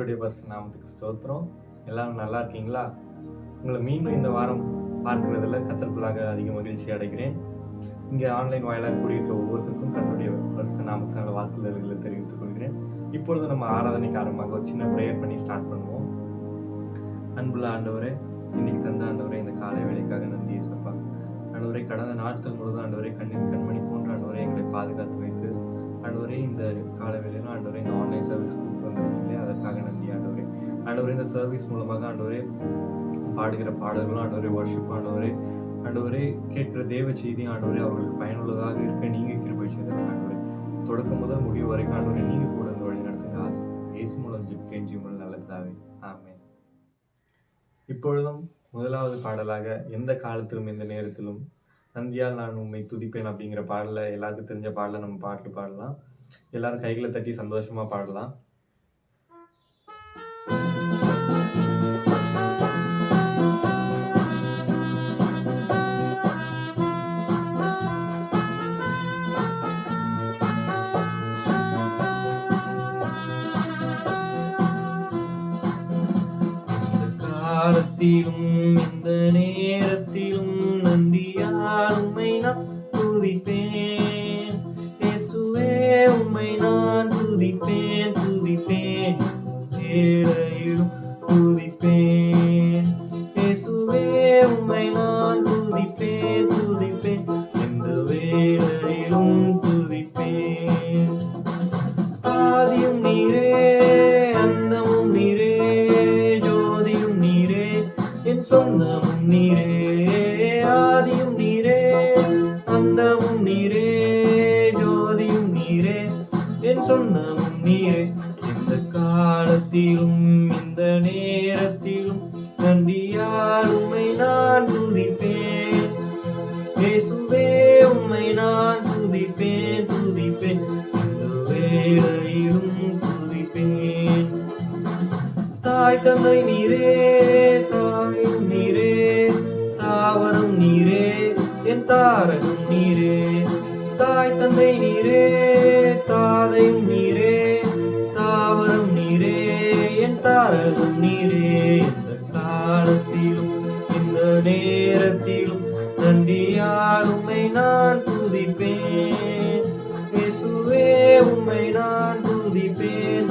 கர்த்தருடைய பரிசுத்த நாமத்துக்கு ஸ்தோத்திரம். எல்லாரும் நல்லா இருக்கீங்களா? உங்களை மீண்டும் இந்த வாரம் பார்க்கிறதுல கர்த்தருக்குள்ளாக அதிக மகிழ்ச்சி அடைகிறேன். இங்கே ஆன்லைன் வாயிலாக கூடியிருக்க ஒவ்வொருத்தருக்கும் கர்த்தருடைய பரிசுத்த நாமத்தினால வாழ்த்துதல்களை தெரிவித்துக் கொள்கிறேன். இப்பொழுது நம்ம ஆராதனைக்கு ஆரம்பமாக ஒரு சின்ன ப்ரேயர் பண்ணி ஸ்டார்ட் பண்ணுவோம். அன்புள்ள ஆண்டவரே, இன்னைக்கு தந்த ஆண்டவரே, இந்த காலை வேலைக்காக நன்றி இயேசப்பா. ஆண்டவரே, கடந்த நாட்கள் முழுவதும் ஆண்டவரே கண்மணி போன்ற ஆண்டவரே எங்களை பாதுகாத்து வைத்து ஆண்டவரே இந்த கால வேளையிலும் ஆண்டவரே இந்த ஆன்லைன் சர்வீஸ் கொண்டு வந்திருக்கீங்களே அதற்காக நன்றி ஆண்டவரே. ஆண்டவரே, இந்த சர்வீஸ் மூலமாக ஆண்டவரே பாடுகிற பாடல்களும் ஆண்டவரே வர்ஷிப் ஆண்டவரே கேட்கிற தேவ செய்தி ஆண்டவரே அவர்களுக்கு பயனுள்ளதாக இருக்க நீங்க கிருபை செய்தாங்க ஆண்டவரே. தொடக்கம் முதல் முடிவு வரைக்கும் ஆண்டவரே நீங்க கூட இந்த வழி நடத்துங்க. ஆசை இயேசு மூலம் ஜெபிக்கிறேன் ஜீவன் நல்லதாவே, ஆமென். இப்பொழுதும் முதலாவது பாடலாக எந்த காலத்திலும் எந்த நேரத்திலும் நன்றியால் நான் உண்மை துதிப்பேன் அப்படிங்கிற பாடலை, எல்லாருக்கும் தெரிஞ்ச பாடலை நம்ம பாட்டு பாடலாம். எல்லாரும் கைகளை தட்டி சந்தோஷமா பாடலாம். காலத்திலும் இந்த நேரத்திலும் நன்றியால் உம்மை நான் துதிப்பேன். இயேசுவே உம்மை நான் துதிப்பேன் வேளையிலும் துதிப்பேன். இயேசுவே உம்மை நான் துதிப்பேன் எந்த வேளையிலும் துதிப்பேன். ஆதியும் நீரே, அந்தமும் நீரே, ஜோதியும் நீரே, என் சொந்தமும் நீரே. ஆதியும் நீரே, அந்தமும் நீரே, ஜோதியும் நீரே, என் சொந்தமும் நீரே. இந்த காலத்திலும் இந்த நேரத்திலும் நன்றியால் உம்மை நான் துதிப்பேன். இயேசுவே உம்மை நான் துதிப்பேன் இந்த வேளையிலும் துதிப்பேன். தாய் தந்தை நீரே, தாயும் நீரே, தாவரம் நீரே, என் தாரகம் நீரே. தாய் தந்தை நீரே, தாதையும் நீரே, தாவரம் நீரே, என் தாரகம் நீரே. இந்த காலத்திலும் இந்த நேரத்திலும் நன்றியால் உம்மை நான் துதிப்பேன். இயேசுவே உம்மை நான் துதிப்பேன்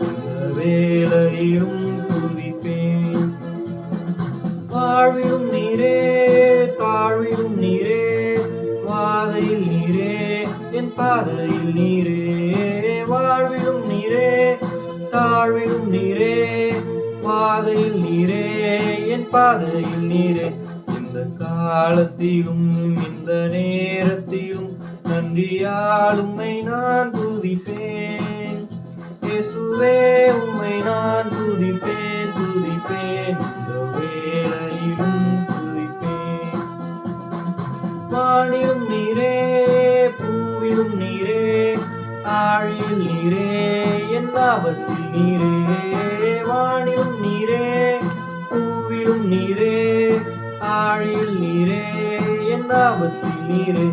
இந்த வேளையிலும் துதிப்பேன். வாழ்விலும் நீரே, தாழ்விலும் நீரே, வாதையில் நீரே, என் பாதையில் நீரே. வாழ்விலும் நீரே, தாழ்விலும் நீரே, வாதையில் நீரே, என் பாதையில் நீரே. இந்த காலத்திலும் இந்த நேரத்திலும் நன்றியால் உம்மை நான் துதிப்பேன். இயேசுவே உம்மை நான் துதிப்பேன் இந்த வேளையிலும் துதிப்பேன். வானிலும் நீரே, பூவிலும் நீரே, ஆழியில் நீரே, என் ஆபத்தில் நீரே. வானிலும் நீரே, பூவிலும் நீரே, ஆழியில் நீரே, என் ஆபத்தில் நீரே.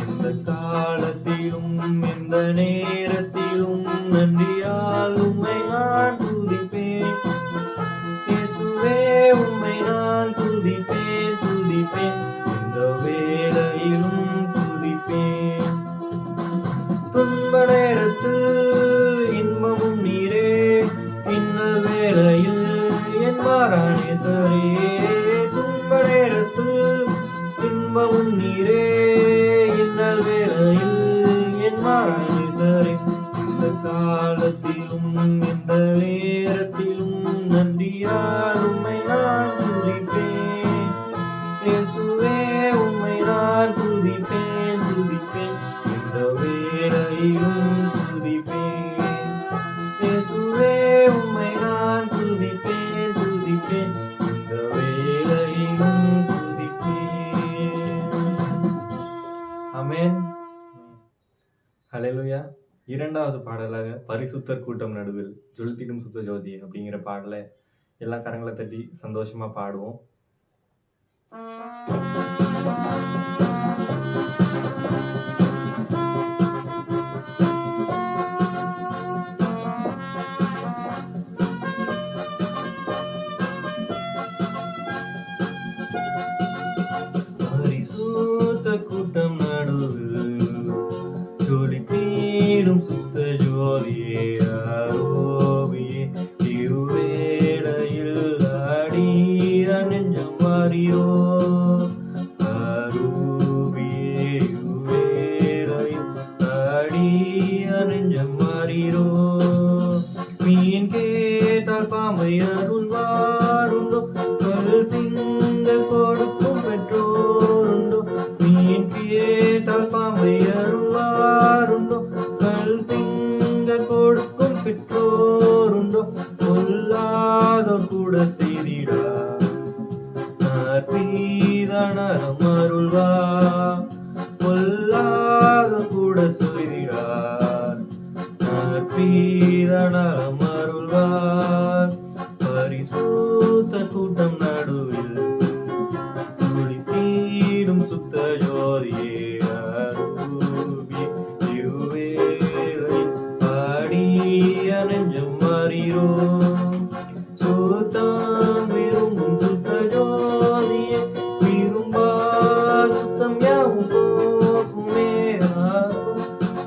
இந்த காலத்திலும் இந்த நேரத்திலும் நன்றியால் உம்மை நான் துதிப்பேன். இயேசுவே உம்மை நான் துதிப்பேன் இந்த வேளையிலும் துதிப்பேன். துன்ப நேரத்தில் இன்பமும் நீரே, இன்னல் வேளையில் என் மாறானேசரே. துன்ப நேரத்தில் இன்பமும் நீரே, இன்னல் வேளையில் என் மாறானேசரே. இந்த காலத்திலும் இந்த நேரத்திலும் நன்றியால் உம்மை நான் துதிப்பேன். இயேசுவே உம்மை நான் துதிப்பேன் இந்த வேளையிலும் துதிப்பேன். இயேசுவே உம்மை நான் துதிப்பேன் இந்த வேளையிலும் துதிப்பேன். ஆமென். ஹல்லேலூயா. இரண்டாவது பாடலாக பரிசுத்தர் கூட்டம் நடுவில் ஜொலித்திடும் சுத்த ஜோதி அப்படிங்கிற பாடலை எல்லா கரங்களை தட்டி சந்தோஷமா பாடுவோம். நற்பீதனரம் அருள்வார், பொல்லாத கூட சொல்லிடார். நற்பீதனரம் அருள்வார், பரிசுத்த கூட்டம் நடுவில் தீடும் சுத்த ஜோதியே அருவி திருவேலை பாடிய நெஞ்சம் மாறிரோம். சுத்தம் விரும்பும் சுத்த ஜோதியே விரும்பா சுத்தம் யாவும் போக்குமே.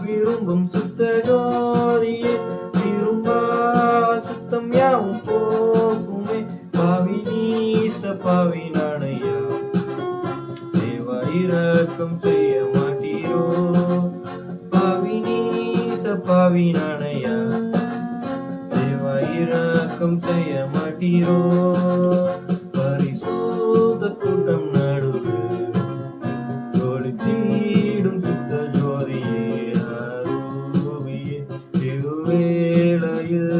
விரும்பும் சுத்த ஜோதியே விரும்பா சுத்தம் யாவும் போக்குமே. பாவி நீச பாவி நாணையா, இரக்கம் செய்ய மாட்டீரோ. பாவி நீச பாவி நாணையா, தேவா இரக்கம் செய்ய மாட்டீரோ. பரிசுத்த கூட்டம் நடுவில் ஒளித்தீடும் சுத்த ஜோதியே அருவியே திருவேளையில்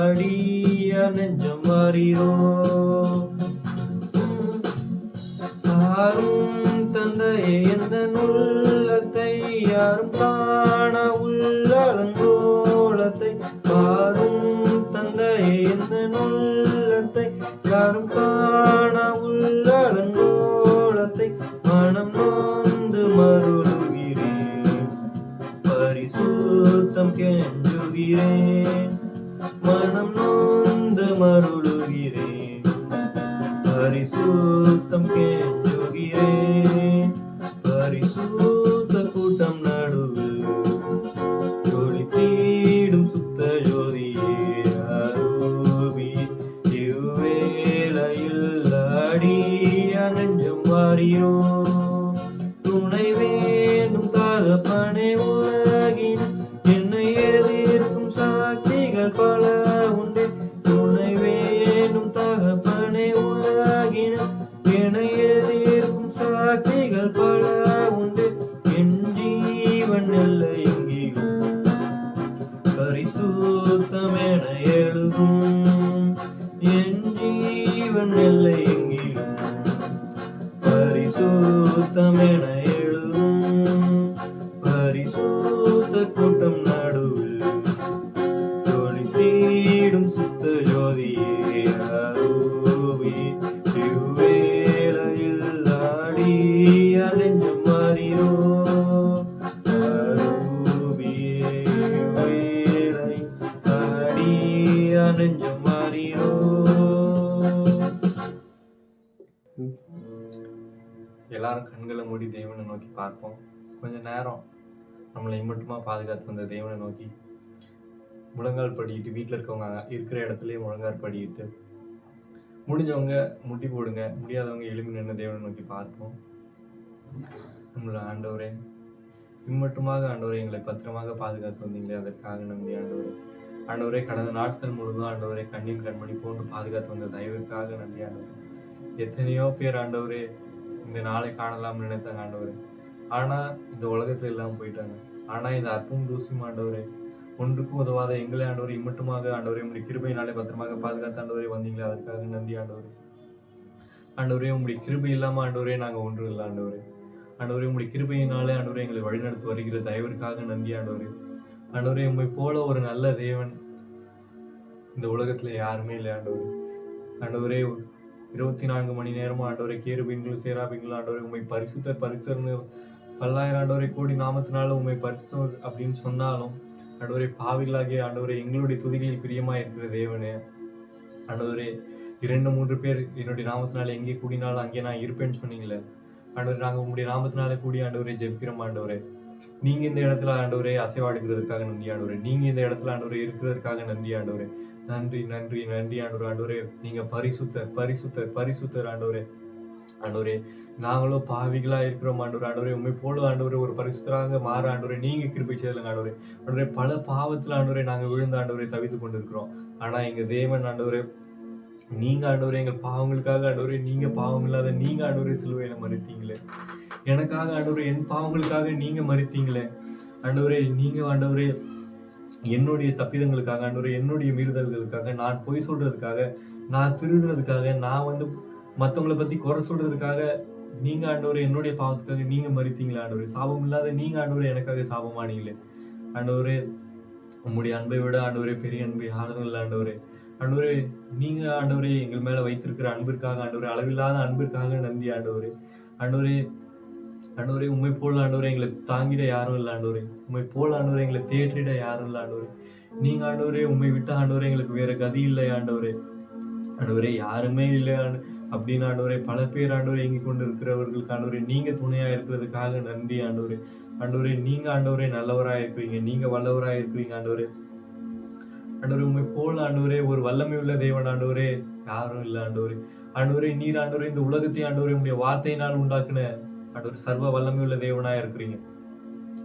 ஆடிய நெஞ்சம் மாறிரோ. தந்தையே எந்த உள்ளத்தை யாரும் காண உள்ளங்கோலத்தை பாரும். தந்தையே எந்த உள்ளத்தை யாரும் காண உள்ளங்கோலத்தை மனம் நொந்து மருளுகிறேன், பரிசுத்தம் கெஞ்சுகிறேன். மனம் நொந்து மருளுகிறேன், பரிசுத்தம் கெஞ்சுகிறேன். பரிசுத்த கூட்டம் நடுவில் ஒளித்தீடும் சுத்த ஜோதியே அருவி திருவேளையில் ஆடிய நெஞ்சம் மாறிரோ. துணை வேணும் தகப்பனே உலகின் என்னை எதிர்க்கும் சக்திகள் பல உண்டே. துணை வேணும் தகப்பனே உலகின் என்னை எதிர்க்கும் சக்திகள் பல உண்டு. என் ஜீவன் எல்லை எங்கிலும் பரிசுத்தம் என எழுதும். என் ஜீவன் எல்லை எங்கிலும் பரிசுத்தம் என எழுதும். பரிசுத்த கூட்டம் நடுவில் ஒளித்தீடும் சுத்த ஜோதியே அருவி திருவேளையில் ஆடிய நெஞ்சம் மாறிரோ. அருவியே வேளை ஆடிய நெஞ்சம் மாறிரோ. எல்லாரும் கண்களை மூடி தேவனை நோக்கி பார்ப்போம். கொஞ்ச நேரம் நம்மளை மட்டுமா பாதுகாத்து வந்த தேவனை நோக்கி முழங்கால் படிக்கிட்டு, வீட்டில் இருக்கவங்க இருக்கிற இடத்துலயே முழங்கால் படிக்கிட்டு, முடிஞ்சவங்க முட்டி போடுங்க, முடியாதவங்க எழுப்பி நின்று தேவனை நோக்கி பார்ப்போம். நம்மளோட ஆண்டவரே, இம்மட்டுமாக ஆண்டவரே எங்களை பத்திரமாக பாதுகாத்து வந்தீங்களே, அதற்காக நன்றி ஆண்டவரே. ஆண்டவரே, கடந்த நாட்கள் முழுதும் ஆண்டவரே கண்ணின் கண்மணி போன்று பாதுகாத்து வந்த தயவுக்காக நன்றி ஆண்டவரே. எத்தனையோ பேர் ஆண்டவரே இந்த நாளை காணலாம்னு நினைத்தாங்க ஆண்டவரே, ஆனா இந்த உலகத்துல இல்லாம போயிட்டாங்க. ஆனா இந்த அற்பும் தூசியும் ஆண்டவரே, ஒன்றுக்கும் உதவாத எங்களை ஆண்டவரே இம்மட்டுமாக ஆண்டவரே உங்களுடைய கிருபையினாலே பத்திரமாக பாதுகாத்து ஆண்டவரே வந்தீங்களே, அதற்காக நன்றி ஆண்டவரே. ஆண்டவரே, உங்களுடைய கிருபை இல்லாம ஆண்டவரே நாங்க ஒன்றும் இல்லை ஆண்டவரே. ஆண்டவரே, உங்களுடைய கிருபையினாலே ஆண்டவரே எங்களை வழிநடத்தி வருகிற தயவிற்காக நன்றி ஆண்டவரே. ஆண்டவரே, உண்மை போல ஒரு நல்ல தேவன் இந்த உலகத்துல யாருமே இல்லை ஆண்டவரே. ஆண்டவரே, 24 மணி நேரமும் ஆண்டவரே கேருபீன்களும் சேராபீன்களும் ஆண்டவரே உண்மை பரிசுத்தர் பரிசுத்தர்னு பல்லாயிரம் ஆண்டவரே கோடி நாமத்தினால உண்மை பரிசுத்தர் அப்படின்னு சொன்னாலும் ஆண்டவரே, பாவிகளாகிய ஆண்டவரே எங்களுடைய துதிகளில் பிரியமா இருக்கிற தேவனே ஆண்டவரே, 2-3 பேர் என்னுடைய நாமத்தினால எங்கே கூடினாலும் அங்கே நான் இருப்பேன்னு சொன்னீங்களே ஆண்டவரே. நாங்கள் உங்களுடைய நாமத்தினாலே கூடி ஆண்டவரே ஜெபிக்கிறோம் ஆண்டவரே. நீங்க இந்த இடத்துல ஆண்டவரே அசைவாடுகிறதுக்காக நன்றி ஆண்டவரே. நீங்க இந்த இடத்துல ஆண்டவரே இருக்கிறதுக்காக நன்றி ஆண்டவரே. நன்றி நன்றி நன்றி ஆண்டவரே. ஆண்டவரே, நீங்க பரிசுத்தர் பரிசுத்தர் பரிசுத்தர் ஆண்டவரே. ஆண்டவரே, நாங்களும் பாவிகளா இருக்கிறோம் ஆண்டவரே. ஆண்டவரே, உண்மை போல ஆண்டவரே ஒரு பரிசுத்தராக மாற ஆண்டவரே நீங்க கிருபை செய்யலுங்க ஆண்டவரே. ஆண்டவரே, பல பாவத்துல ஆண்டவரே நாங்க விழுந்து ஆண்டவரே தவித்து கொண்டிருக்கிறோம். ஆனா எங்க தேவன் ஆண்டவரே, நீங்க ஆண்டவரே எங்கள் பாவங்களுக்காக ஆண்டவரே, நீங்க பாவம் இல்லாத நீங்க ஆண்டவரே சிலுவையில மரித்தீங்களே. எனக்காக ஆண்டவரே, என் பாவங்களுக்காக நீங்க மரித்தீங்களே ஆண்டவரே. நீங்க ஆண்டவரே என்னுடைய தப்பிதங்களுக்காக ஆண்டவரே, என்னுடைய மீறுதல்களுக்காக, நான் பொய் சொல்றதுக்காக, நான் திருடுறதுக்காக, நான் மத்தவங்கள பத்தி குறை சொல்றதுக்காக நீங்க ஆண்டவரே என்னுடைய பாவத்துக்காக நீங்க மரித்தீங்களே ஆண்டவரே. சாபம் இல்லாத நீங்க ஆண்டவரே எனக்காக சாபமானீங்களே. ஆண்டவரே உம்முடைய அன்பை விட ஆண்டவரே பெரிய அன்பு யாரும் இல்ல ஆண்டவரே. ஆண்டவரே நீங்க ஆண்டவரே எங்கள் மேல வைத்திருக்கிற அன்பிற்காக ஆண்டவரே, அளவில்லாத அன்பிற்காக நன்றி ஆண்டவரே. ஆண்டவரே ஆண்டவரே உம்மை போல ஆண்டவரே எங்களை தாங்கிட யாரும் இல்ல ஆண்டவரே. உம்மை போல ஆண்டவரே எங்களை தேற்றிட யாரும் இல்ல ஆண்டவரே. நீங்க ஆண்டவரே உம்மை விட்ட ஆண்டவரே எங்களுக்கு வேற கதி இல்லை ஆண்டவரே. ஆண்டவரே யாருமே இல்லை அப்படின்னு ஆண்டவரே பல பேர் ஆண்டவரே இயங்கிக் கொண்டு இருக்கிறவர்களுக்கு ஆண்டவரே நீங்க துணையா இருக்கிறதுக்காக நன்றி ஆண்டவரே. ஆண்டவரே நீங்க ஆண்டவரே நல்லவராய் இருக்கிறீங்க, நீங்க வல்லவராய் இருக்கிறீங்க ஆண்டவரே. ஆண்டவரே உம்மை போல ஆண்டவரே ஒரு வல்லமை உள்ள தேவன் ஆண்டவரே யாரும் இல்லை ஆண்டவரே. ஆண்டவரே நீர் ஆண்டவரே இந்த உலகத்தை ஆண்டவரே உம்முடைய வார்த்தையினால் உண்டாக்குன ஆண்டவரே சர்வ வல்லமை உள்ள தேவனா இருக்கிறீங்க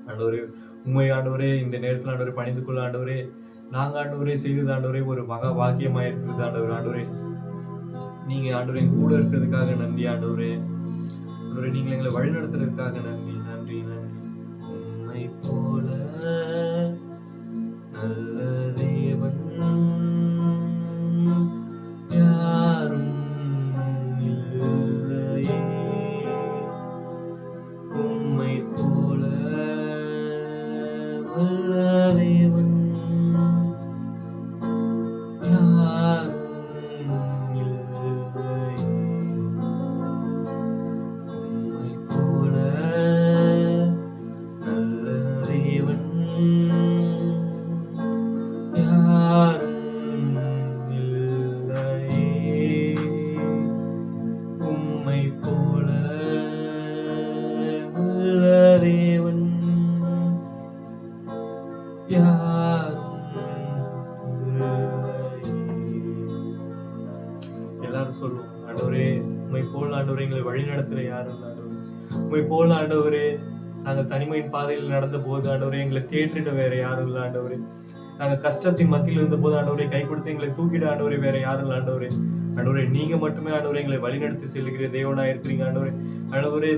ஆண்டவரே. உண்மை ஆண்டவரே இந்த நேரத்தில் ஆண்டவரே பணிந்து கொள்ள ஆண்டவரே நாங்க ஆண்டவரே செய்தது ஆண்டவரே ஒரு மகா பாக்கியமா இருக்கிறது ஆண்டவரே. ஆண்டவரே நீங்க ஆண்டவரே கூட இருக்கிறதுக்காக நன்றி ஆண்டவரே. ஆண்டவரே நீங்க எங்களை வழிநடத்துறதுக்காக நன்றி நன்றி நன்றி. உண்மை போல நல்ல தேவன் யாரும் இல்லையே. உம்மை போல வல்ல தேவன் யாரும் இல்லையே. உம்மை போல நல்ல தேவன் யாரும் இல்லையே. உம்மை போல வல்ல தேவன் யாரும் இல்லையே. எல்லாரும் சொல்லுவோம் ஆண்டவரே உம்மை போல ஆண்டவரே எங்களை வழி நடத்துற யாரும் இல்லை ஆண்டவரே. உம்மை போல ஆண்டவரே நாங்க தனிமையின் பாதையில் நடந்த போது ஆண்டவரே எங்களை தேற்றிட வேற யாரும் இல்லை ஆண்டவரே. நாங்க கஷ்டத்தின் மத்தியில் இருந்த போது ஆண்டவரை கை கொடுத்து எங்களை தூக்கிட ஆண்டவரே வேற யாரும் இல்லை ஆண்டவரே. ஆண்டவரே நீங்க மட்டுமே ஆண்டவரே எங்களை வழிநடத்தி செல்லுகிற தேவனா இருக்கிறீங்க ஆண்டவரே. ஆண்டவரே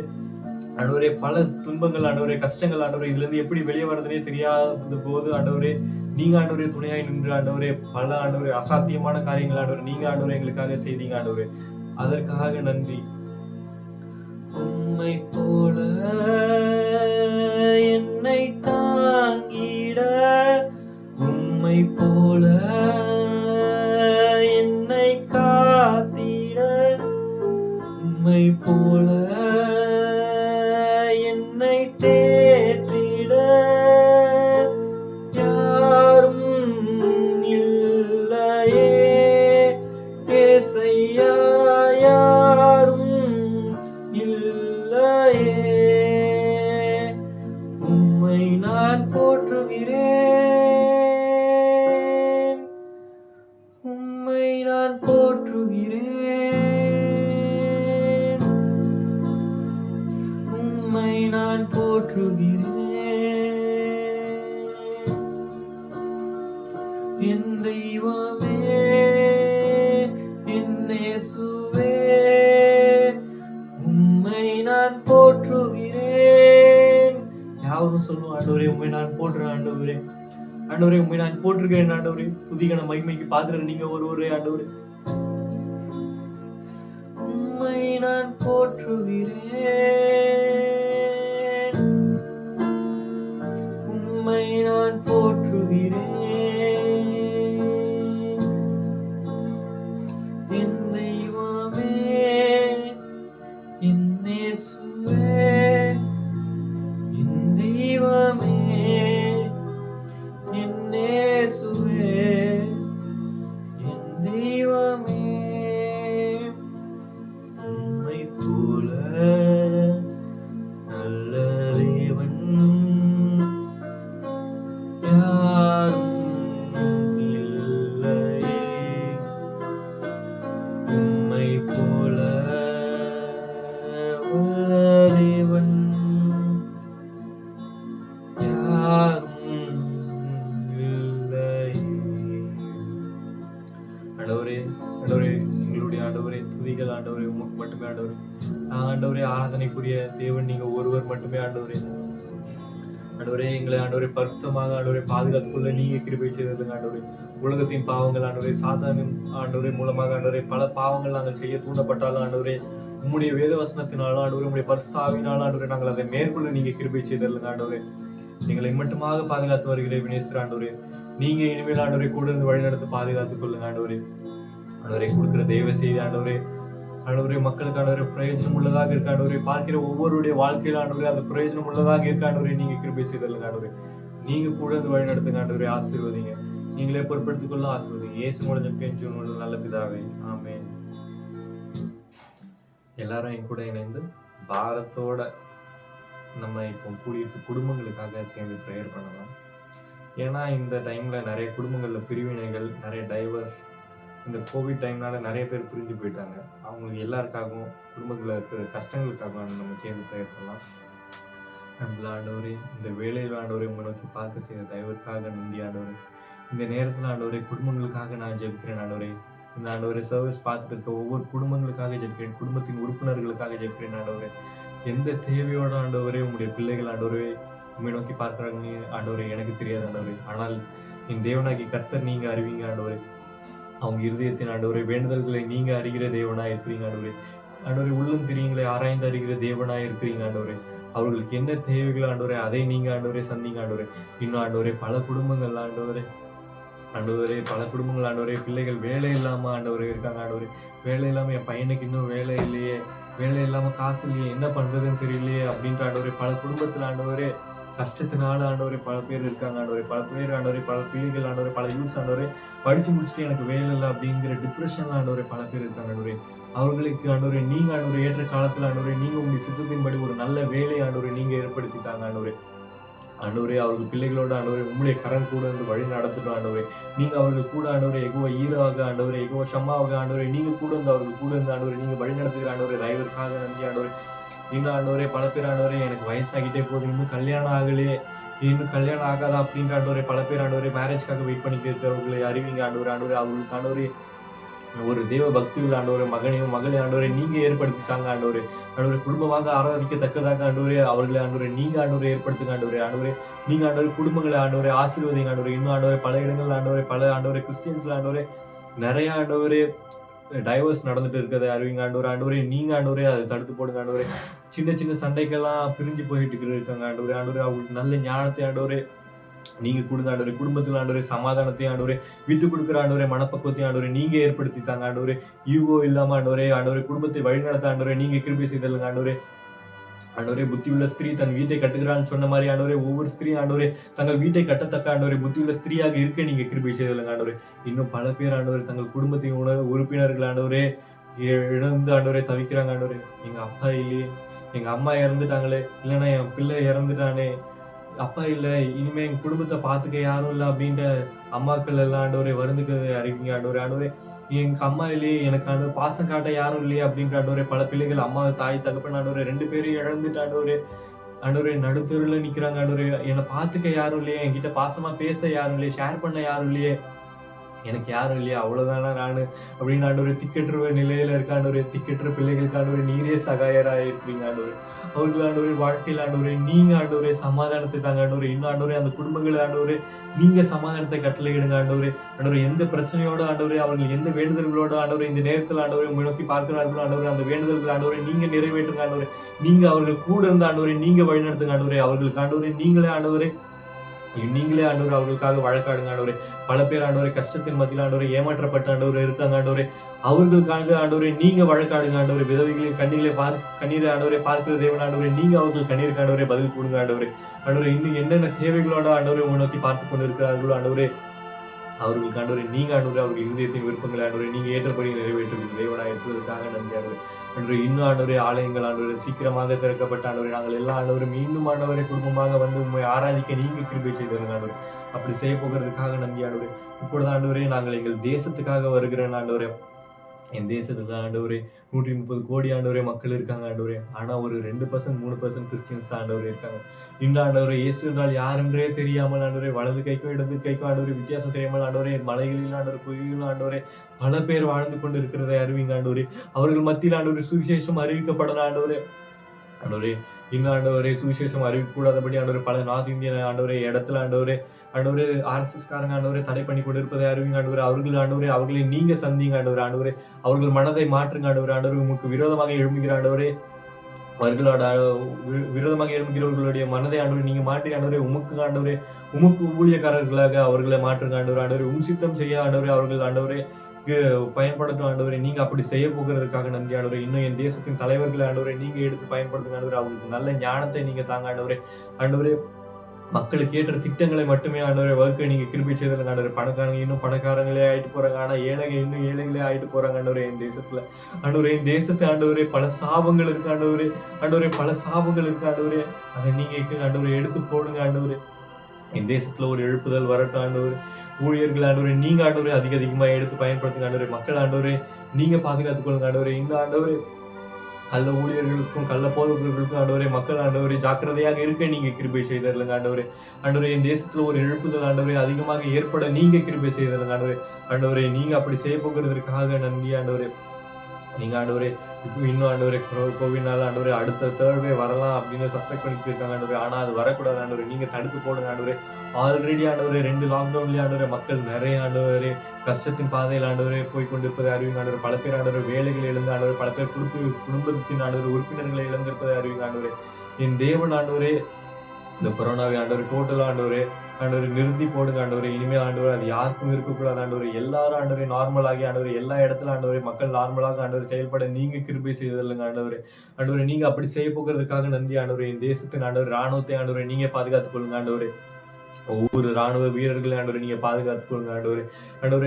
ஆண்டவரே பல துன்பங்கள் ஆண்டவரே கஷ்டங்கள் ஆண்டவரே இதுல இருந்து எப்படி வெளியே வர்றதுனே தெரியாத போது ஆண்டவரே நீங்க ஆண்டவரே துணையாய் நின்று ஆண்டவரே பல ஆண்டவரே அசாத்தியமான காரியங்கள் ஆண்டவரே நீங்க ஆண்டவரே எங்களுக்காக செய்தீங்க ஆண்டவரே. அதற்காக நன்றி. உம்மை போல என்னை தாங்கிட, உம்மை போல என்னை காத்திட, உம்மை போல என்னை தேற்றிட யாரும் இல்லையே. ஏசையா யாரும் இல்லையே. உம்மை நான் போற்றுகிறேன், உம்மை நான் போற்றுகிறேன், உம்மை நான் போற்றுகிறேன். என் தெய்வமே என் இயேசுவே உம்மை நான் போற்றுகிறேன். யாரும் சொல்லுவோம் ஆண்டவரே உம்மை நான் போற்றுறேன் ஆண்டவரே. ஆண்டவரே உம்மை நான் போற்றுகிறேன் ஆண்டவரே. துதிகன மகிமைக்கு பாத்திரர் நீங்க ஒருவரே ஆண்டவரே. உம்மை நான் போற்றுகிறேன், உம்மை நான் போற்றுகிறேன். என் தெய்வமே என் இயேசுவே என் தெய்வமே என் இயேசுவே என் தெய்வமே. உம்மை போல நல்ல தேவன் யாரும் இல்லையே. உம்மை போல வல்ல தேவன் யாரும் இல்லையே. ஆண்டவரே ஆண்டவரே எங்களுடைய ஆண்டவரே துதிகள் ஆண்டவரே உமக்கு மட்டுமே ஆண்டவரே. ஆண்டவரே ஆராதனைக்குரிய தேவன் நீங்க ஒருவர் மட்டுமே ஆண்டவரே. ஆண்டவரே எங்களை ஆண்டவரே பரிசுத்தமாக ஆண்டவரே பாதுகாத்துக்கொள்ள நீங்க கிருபை செய்ததுங்க ஆண்டவரே. உலகத்தின் பாவங்கள் ஆண்டவரே, சாத்தானின் ஆண்டவரே மூலமாக ஆண்டவரே பல பாவங்கள் நாங்கள் செய்ய தூண்டப்பட்டாலும் ஆண்டவரே, உம்முடைய வேத வசனத்தினாலும் ஆண்டவரே, உம்முடைய பரிசுத்த ஆவியினாலும் ஆண்டவரே, நாங்கள் அதை மேற்கொள்ள நீங்க கிருபை செய்தருளுங்க ஆண்டவரே. எங்களை மட்டுமாக பாதுகாத்து வருகிற வினேஸ்வர ஆண்டவரே, நீங்க இனிமேல் ஆண்டவரை கூட இருந்து வழி நடத்தி பாதுகாத்துக் கொள்ளுங்க ஆண்டவரே. ஆண்டவரை கொடுக்கிற தெய்வ செய்தி ஆண்டவரே, ஆண்டவரே மக்களுக்கு ஆண்டவரே பிரயோஜனம் உள்ளதாக இருக்க ஆண்டவரே, பார்க்கிற ஒவ்வொருடைய வாழ்க்கையில ஆண்டவரே அது பிரயோஜனம் உள்ளதாக இருக்க ஆண்டவரே, நீங்க கிருபை செய்தருளுங்க ஆண்டவரே. நீங்க கூட இருந்து வழி நடத்துங்க ஆண்டவரே, ஆசீர்வதிங்க. நீங்களே பொறுப்படுத்திக் கொள்ள ஆசீர்வதிங்க. இயேசு மூலம் ஜெபிக்கிறேன் நல்ல பிதாவே, ஆமென். எல்லாரும் என் கூட இணைந்து பாரத்தோட நம்ம இப்போ கூடியிருக்க குடும்பங்களுக்காக சேர்ந்து ப்ரேயர் பண்ணலாம். ஏன்னா இந்த டைம்ல நிறைய குடும்பங்கள்ல பிரிவினைகள், நிறைய டைவர்ஸ், இந்த கோவிட் டைம்னால நிறைய பேர் பிரிஞ்சு போயிட்டாங்க. அவங்களுக்கு எல்லாருக்காகவும் குடும்பத்தில் இருக்கிற கஷ்டங்களுக்காகவும் நம்ம சேர்ந்து ப்ரேயர் பண்ணலாம். அன்புள்ள ஆண்டவரே, இந்த வேலையில் ஆண்டவரை உங்களை நோக்கி பார்க்க செய்த தயவுக்காக நன்றி ஆண்டவரே. இந்த நேரத்தில் ஆண்டவரே குடும்பங்களுக்காக நான் ஜெபிக்கிறேன் ஆண்டவரே. இந்த ஆண்டவரே சர்வீஸ் பார்த்துட்டு இருக்க ஒவ்வொரு குடும்பங்களுக்காக ஜெபிக்கிறேன், குடும்பத்தின் உறுப்பினர்களுக்காக ஜெபிக்கிறேன் ஆண்டவரே. எந்த தேவையோட ஆண்டவரே உங்களுடைய பிள்ளைகள் ஆண்டவரே உண்மை நோக்கி பார்க்கிறாங்க ஆண்டவரே எனக்கு தெரியாது ஆண்டவரே. ஆனால் என் தேவனாகி கர்த்தர் நீங்க அறிவீங்க ஆண்டவரே. அவங்க இருதயத்தின் ஆண்டவரே வேண்டுதல்களை நீங்க அறிகிற தேவனா இருக்கிறீங்க ஆண்டவரே. ஆண்டவரே உள்ளம் தெரியுங்களே ஆராய்ந்து அறிகிற தேவனா இருக்கிறீங்க ஆண்டவரே. அவர்களுக்கு என்ன தேவைகள் ஆண்டவரே அதை நீங்க ஆண்டவரே சந்திங்க ஆண்டவரே. இன்னும் ஆண்டவரே பல குடும்பங்கள் ஆண்டவரே பல குடும்பங்கள் ஆண்டவரே பிள்ளைகள் வேலை இல்லாம ஆண்டவரே இருக்காங்க ஆண்டவரே. வேலை இல்லாம என் பையனுக்கு இன்னும் வேலை இல்லையே, வேலை இல்லாம காசு இல்லையே, என்ன பண்றதுன்னு தெரியலையே அப்படின்ற ஆண்டவரே பல குடும்பத்துல ஆண்டவரே கஷ்டத்தினால ஆண்டவரே பல பேர் இருக்காங்க ஆண்டவரே. பல பேர் ஆண்டவரே பல பிள்ளைகள் ஆண்டவரே பல யூத்ஸ் ஆண்டவரே படிச்சு முடிச்சுட்டு எனக்கு வேலை இல்லை அப்படிங்கிற டிப்ரெஷன்ல ஆண்டவரே பல பேர் இருக்காங்க ஆண்டவரே. அவர்களுக்கு ஆண்டவரே நீங்க ஆண்டவரே ஏற்ற காலத்துல ஆண்டவரே நீங்க உங்களுடைய சித்தத்தின்படி ஒரு நல்ல வேலை ஆண்டவரே நீங்க ஏற்படுத்தித்தாங்க ஆண்டவரே. ஆண்டவரே அவர்கள் பிள்ளைகளோட ஆண்டவரே உங்களுடைய கரம் கூட இருந்து வழி நடத்திட்டோம் ஆண்டவரே. நீங்க அவர்கள் கூட ஆண்டவரே எகோவா ஈராக ஆண்டவரே எகோவா ஷம்மாவாக ஆண்டவரே நீங்க கூட இருந்து அவர்கள் கூட இருந்து ஆண்டவரே நீங்க வழி நடத்துகிற ஆண்டவரே டிரைவருக்காக நன்றி ஆண்டவரே. இன்னும் ஆண்டவரே பல பேர் ஆண்டவரே எனக்கு வயசாகிட்டே போகுது, இன்னும் கல்யாணம் ஆகலையே, இன்னும் கல்யாணம் ஆகாதா அப்படின்ற ஆண்டவரே பல பேர் ஆண்டவரே மேரேஜ்க்காக வெயிட் பண்ணிட்டு இருக்கிறவர்களை அறிவிங்க ஆண்டவரே. அவர்களுக்கு ஆண்டவரே ஒரு தேவ பக்திகள் ஆண்டவரே மகனையும் மகளை ஆண்டவரை நீங்க ஏற்படுத்திட்டாங்க ஆண்டவரே. குடும்பமாக ஆராதிக்கத்தக்கதாக ஆண்டவரே அவர்களை ஆண்டவரை நீங்க ஆண்டவரை ஏற்படுத்துங்க ஆண்டவரே. நீங்க ஆண்டவரை குடும்பங்களை ஆண்டவரை ஆசீர்வதிங்க ஆண்டவரே. இன்னும் ஆண்டவரை பல இடங்கள் ஆண்டவரை பல ஆண்டவரை கிறிஸ்டியன்ஸ்ல ஆண்டவரே நிறைய ஆண்டவரே டைவர்ஸ் நடந்துட்டு இருக்கிறத அறிவிங்க ஆண்டவரே. நீங்க ஆண்டவரே அதை தடுத்து போடுங்க ஆண்டவரே. சின்ன சின்ன சண்டைக்கெல்லாம் பிரிஞ்சு போயிட்டு இருக்காங்க ஆண்டவரே. அவங்களுக்கு நல்ல ஞானத்தை ஆண்டவரே நீங்க கொடுங்க ஆண்டவரே. குடும்பத்தில் ஆண்டவரே சமாதானத்தையும் ஆண்டவரே விட்டு கொடுக்குற ஆண்டவரே மனப்பக்குவத்தையும் ஆண்டவரே நீங்க ஏற்படுத்தித்தாங்க ஆண்டவரே. ஈகோ இல்லாம ஆண்டவரே குடும்பத்தை வழிநடத்த ஆண்டவரே நீங்க கிருபை செய்தல்லுங்க ஆண்டவரே. புத்தியுள்ள ஸ்திரீ தன் வீட்டை கட்டுகிறான்னு சொன்ன மாதிரி ஆண்டவரே ஒவ்வொரு ஸ்திரீ ஆண்டவரே தங்கள் வீட்டை கட்டத்தக்க ஆண்டவரே புத்தியுள்ள ஸ்திரீயாக இருக்க நீங்க கிருபை செய்தல்லுங்க ஆண்டவரே. இன்னும் பல பேர் ஆண்டவரே தங்கள் குடும்பத்தின் உறுப்பினர்கள் ஆண்டவரே இழந்து ஆண்டவரே தவிக்கிறாங்க ஆண்டவரே. எங்க அப்பா இல்லையே, எங்க அம்மா இறந்துட்டாங்களே, இல்லைன்னா என் பிள்ளை இறந்துட்டானே, அப்பா இல்லை, இனிமே எங்க குடும்பத்தை பார்த்துக்க யாரும் இல்லை அப்படின்ற அம்மாக்கள் எல்லாம் ஆண்டவரே வருந்துக்கிறது அறிவிங்க ஆண்டவரே. எங்க அம்மா இல்லையே, எனக்கு ஆண்டவர் பாசம் காட்ட யாரும் இல்லையே அப்படின்ற ஆண்டவரே பல பிள்ளைகள் அம்மா தாய் தகப்பன் ஆண்டவரே 2 பேரையும் இழந்துட்டு ஆண்டவரே நடுத்தருல நிக்கிறாங்க ஆண்டவரே. என்னை பார்த்துக்க யாரும் இல்லையே, என்கிட்ட பாசமா பேச யாரும் இல்லையே, ஷேர் பண்ண யாரும் இல்லையே, எனக்கு யாரும் இல்லையா, அவ்வளவுதானா நானு அப்படின்னு ஆண்டவரே திக்கற்ற நிலையில இருக்க ஆண்டவரே. திக்கற்ற பிள்ளைகளுக்கு ஆண்டவரே நீரே சகாயராக இருக்கிறீங்க ஆண்டவரே. அவர்கள் ஆண்டவரே வாழ்க்கையில் ஆண்டவரே நீங்க ஆண்டவரே சமாதானத்தை தாங்க ஆண்டவரே. இன்னும் ஆண்டவரே அந்த குடும்பங்களை ஆண்டவரே நீங்க சமாதானத்தை கட்டளையிடுங்க ஆண்டவரே. எந்த பிரச்சனையோட ஆண்டவரே அவர்கள் எந்த வேண்டுதல்களோட ஆண்டவரே இந்த நேரத்தில் ஆண்டவரை உங்களை நோக்கி பார்க்கிறார்கள் ஆண்டவரே அந்த வேண்டுதல்கள் ஆண்டவரை நீங்க நிறைவேற்றுங்க ஆண்டவரே. நீங்க அவர்கள் கூட இருந்த ஆண்டவரை நீங்க வழிநடத்துங்க ஆண்டவரே. அவர்களுக்கு ஆண்டவரே நீங்களே ஆண்டவரே அவர்களுக்காக வழக்காடுங்க ஆண்டவரே. பல பேர் ஆண்டவரை கஷ்டத்தின் மத்தியில் ஆண்டவரை ஏமாற்றப்பட்ட ஆண்டவரை இருக்காங்க ஆண்டவரே. அவர்களுக்காக ஆண்டவரை நீங்க வழக்காடுங்க ஆண்டவரை. விதவைகளின் கண்ணீரை ஆண்டவரை பார்க்கிற தேவன் ஆண்டவரை நீங்க அவர்கள் கண்ணீருக்கு ஆண்டவரை பதில் கொடுங்க ஆண்டவரே. இன்னும் என்னென்ன தேவைகளோட ஆண்டவரை உங்களை நோக்கி பார்த்து கொண்டு இருக்கிறார்களோ ஆண்டவரே அவர்களுக்கு ஆண்டவரை நீங்க ஆண்டவரை அவர்கள் இருதயத்தின் விருப்பங்களை ஆண்டவரை நீங்க ஏற்றபடி நிறைவேற்றுவீங்க தேவனாக இருப்பதற்காக நன்றி ஆண்டவரை. இன்னும் ஆண்டவரே ஆலயங்கள் ஆண்டவரை சீக்கிரமாக திறக்கப்பட்ட ஆண்டவரை நாங்கள் எல்லா ஆண்டவரும் மீண்டும் ஆண்டவரை குடும்பமாக வந்து உண்மை ஆராதிக்க நீங்க கிருபை செய்திருங்க ஆண்டவரை. அப்படி செய்ய போகிறதுக்காக நன்றி ஆண்டவரே. இப்பொழுது ஆண்டவரே நாங்கள் எங்கள் தேசத்துக்காக வருகிறேன் ஆண்டவரே. என் தேசத்துல ஆண்டவரே 130 கோடி ஆண்டவரே மக்கள் இருக்காங்க ஆண்டவரே. ஆனா ஒரு 2% 3% கிறிஸ்டியன்ஸ் ஆண்டவரே இருக்காங்க. இன்னும் ஆண்டவரே இயேசு என்றால் யார் என்றே தெரியாமல் ஆண்டவரே வலது கைக்கும் இடது கைக்கும் ஆண்டவரே வித்தியாசம் தெரியாமல் ஆண்டவரே மலைகளில் ஆண்டவரே குகைகளில் ஆண்டவரே பல பேர் வாழ்ந்து கொண்டு இருக்கிறதை அறிவிங்க ஆண்டவரே. அவர்கள் மத்தியில் ஆண்டவரே சுவிசேஷம் அறிவிக்கப்படணும் ஆண்டவரே. ஆண்டவரே, இன்னும் ஆண்டவரே சுவிசேஷம் அறிவிக்கக்கூடாதபடி ஆண்டவரே பல நார்த் இந்தியன் ஆண்டவரே இடத்துல ஆண்டவரே ஆர்எஸ்எஸ் காரங்க ஆண்டவரே தடை பண்ணி கொண்டு இருப்பதை அறிவிங்க ஆண்டவரே. அவர்களை நீங்க சந்திங்க ஆண்டவரே. அவர்கள் மனதை மாற்றுங்க ஆண்டவரே. உமக்கு விரோதமாக எழும்புகிற ஆண்டவரே, அவர்களோட விரோதமாக எழும்புகிறவர்களுடைய மனதை ஆண்டவரே நீங்க மாற்றி ஆண்டவரே, உமக்கு ஊழியக்காரர்களாக அவர்களை மாற்றுங்க ஆண்டவரே. சித்தம் செய்ய ஆண்டவரே அவர்கள் ஆண்டவரே பயன்படுத்தும் ஆண்டவரே. நீங்க அப்படி செய்ய போகிறதுக்காக நன்றி ஆண்டவரே. இன்னும் என் தேசத்தின் தலைவர்களை ஆண்டவரே நீங்க எடுத்து பயன்படுத்துங்க ஆண்டவரே. அவங்களுக்கு நல்ல ஞானத்தை நீங்க தாங்க ஆண்டவரே. மக்களுக்கு ஏற்ற திட்டங்களை மட்டுமே ஆண்டவரை வகுக்க நீங்க கிருபை செய்தல் ஆண்டவரே. பணக்காரங்க இன்னும் பணக்காரங்களே ஆயிட்டு போறாங்க, ஆனா ஏழைங்க இன்னும் ஏழைகளே ஆயிட்டு போறாங்க ஆண்டவரே. என் தேசத்துல என் தேசத்தை ஆண்டவரே பல சாபங்கள் இருக்கு ஆண்டவரே. பல சாபங்கள் இருக்கு ஆண்டவரே. அதை நீங்க ஆண்டவரை எடுத்து போடுங்க ஆண்டவரே. என் தேசத்துல ஒரு எழுப்புதல் வரட்டும் ஆண்டவரே. ஊழியர்கள் ஆண்டவரே நீங்க அதிகமா எடுத்து பயன்படுத்துங்க ஆண்டவரே. மக்கள் ஆண்டவரே நீங்க பாதுகாத்துக் கொள்ளுங்க ஆண்டவரே. இன்னும் ஆண்டவரே கள்ள ஊழியர்களுக்கும் கள்ள போதகர்களுக்கும் ஆண்டவரே மக்கள் ஆண்டவரே ஜாக்கிரதையாக இருக்க நீங்க கிருபை செய்தருங்க ஆண்டவரே. என் தேசத்துல ஒரு எழுப்புதல் ஆண்டவரே அதிகமாக ஏற்பட நீங்க கிருபை செய்தருங்க ஆண்டவரே. நீங்க அப்படி செய்ய போகிறதற்காக நன்றி ஆண்டவரே. நீங்க ஆண்டவரே இன்னும் ஆண்டவரே கோவிட்னால ஆண்டவரே அடுத்த தேர்ட் வே வரலாம் அப்படின்னு சஸ்பெக்ட் பண்ணிட்டு இருக்காங்க ஆண்டவரே. ஆனா அது வரக்கூடாது ஆண்டவரே. நீங்க தடுத்து போடுங்க ஆண்டவரே. ஆல்ரெடி ஆண்டவரே 2 லாக்டவுன்லயே ஆண்டவரே மக்கள் நிறைய ஆண்டவரே கஷ்டத்தின் பாதையில் ஆண்டவரே போய் கொண்டிருப்பதை அறிவிங்க ஆண்டவரே. பல பேர் ஆண்டவரே வேலைகளை இழந்து ஆண்டவரே, பல பேர் குடும்பத்தின் ஆண்டவரே உறுப்பினர்களை இழந்திருப்பதை அறிவிங்க ஆண்டவரே. என் தேவன் ஆண்டவரே இந்த கொரோனாவை ஆண்டவரே டோட்டலா ஆண்டவரே நிறுத்தி போடுங்க ஆண்டவரே. இனிமேல் ஆண்டவரே அது யாருக்கும் இருக்கக்கூடாது ஆண்டவரே. எல்லாரும் ஆண்டவரே நார்மலாகி ஆண்டவரே எல்லா இடத்துல ஆண்டவரே மக்கள் நார்மலாக ஆண்டவரே செயல்பட நீங்க கிருபை செய்தல்லுங்க ஆண்டவரே. நீங்க அப்படி செய்ய போகிறதுக்காக நன்றி ஆண்டவரே. இந்த தேசத்தின் ராணுவத்தை ஆண்டவரே நீங்க பாதுகாத்துக் கொள்ளுங்க ஆண்டவரே. ஒவ்வொரு ராணுவ வீரர்களையும் ஆண்டவரை நீங்க பாதுகாத்துக் கொள்ளுங்க ஆண்டவரே.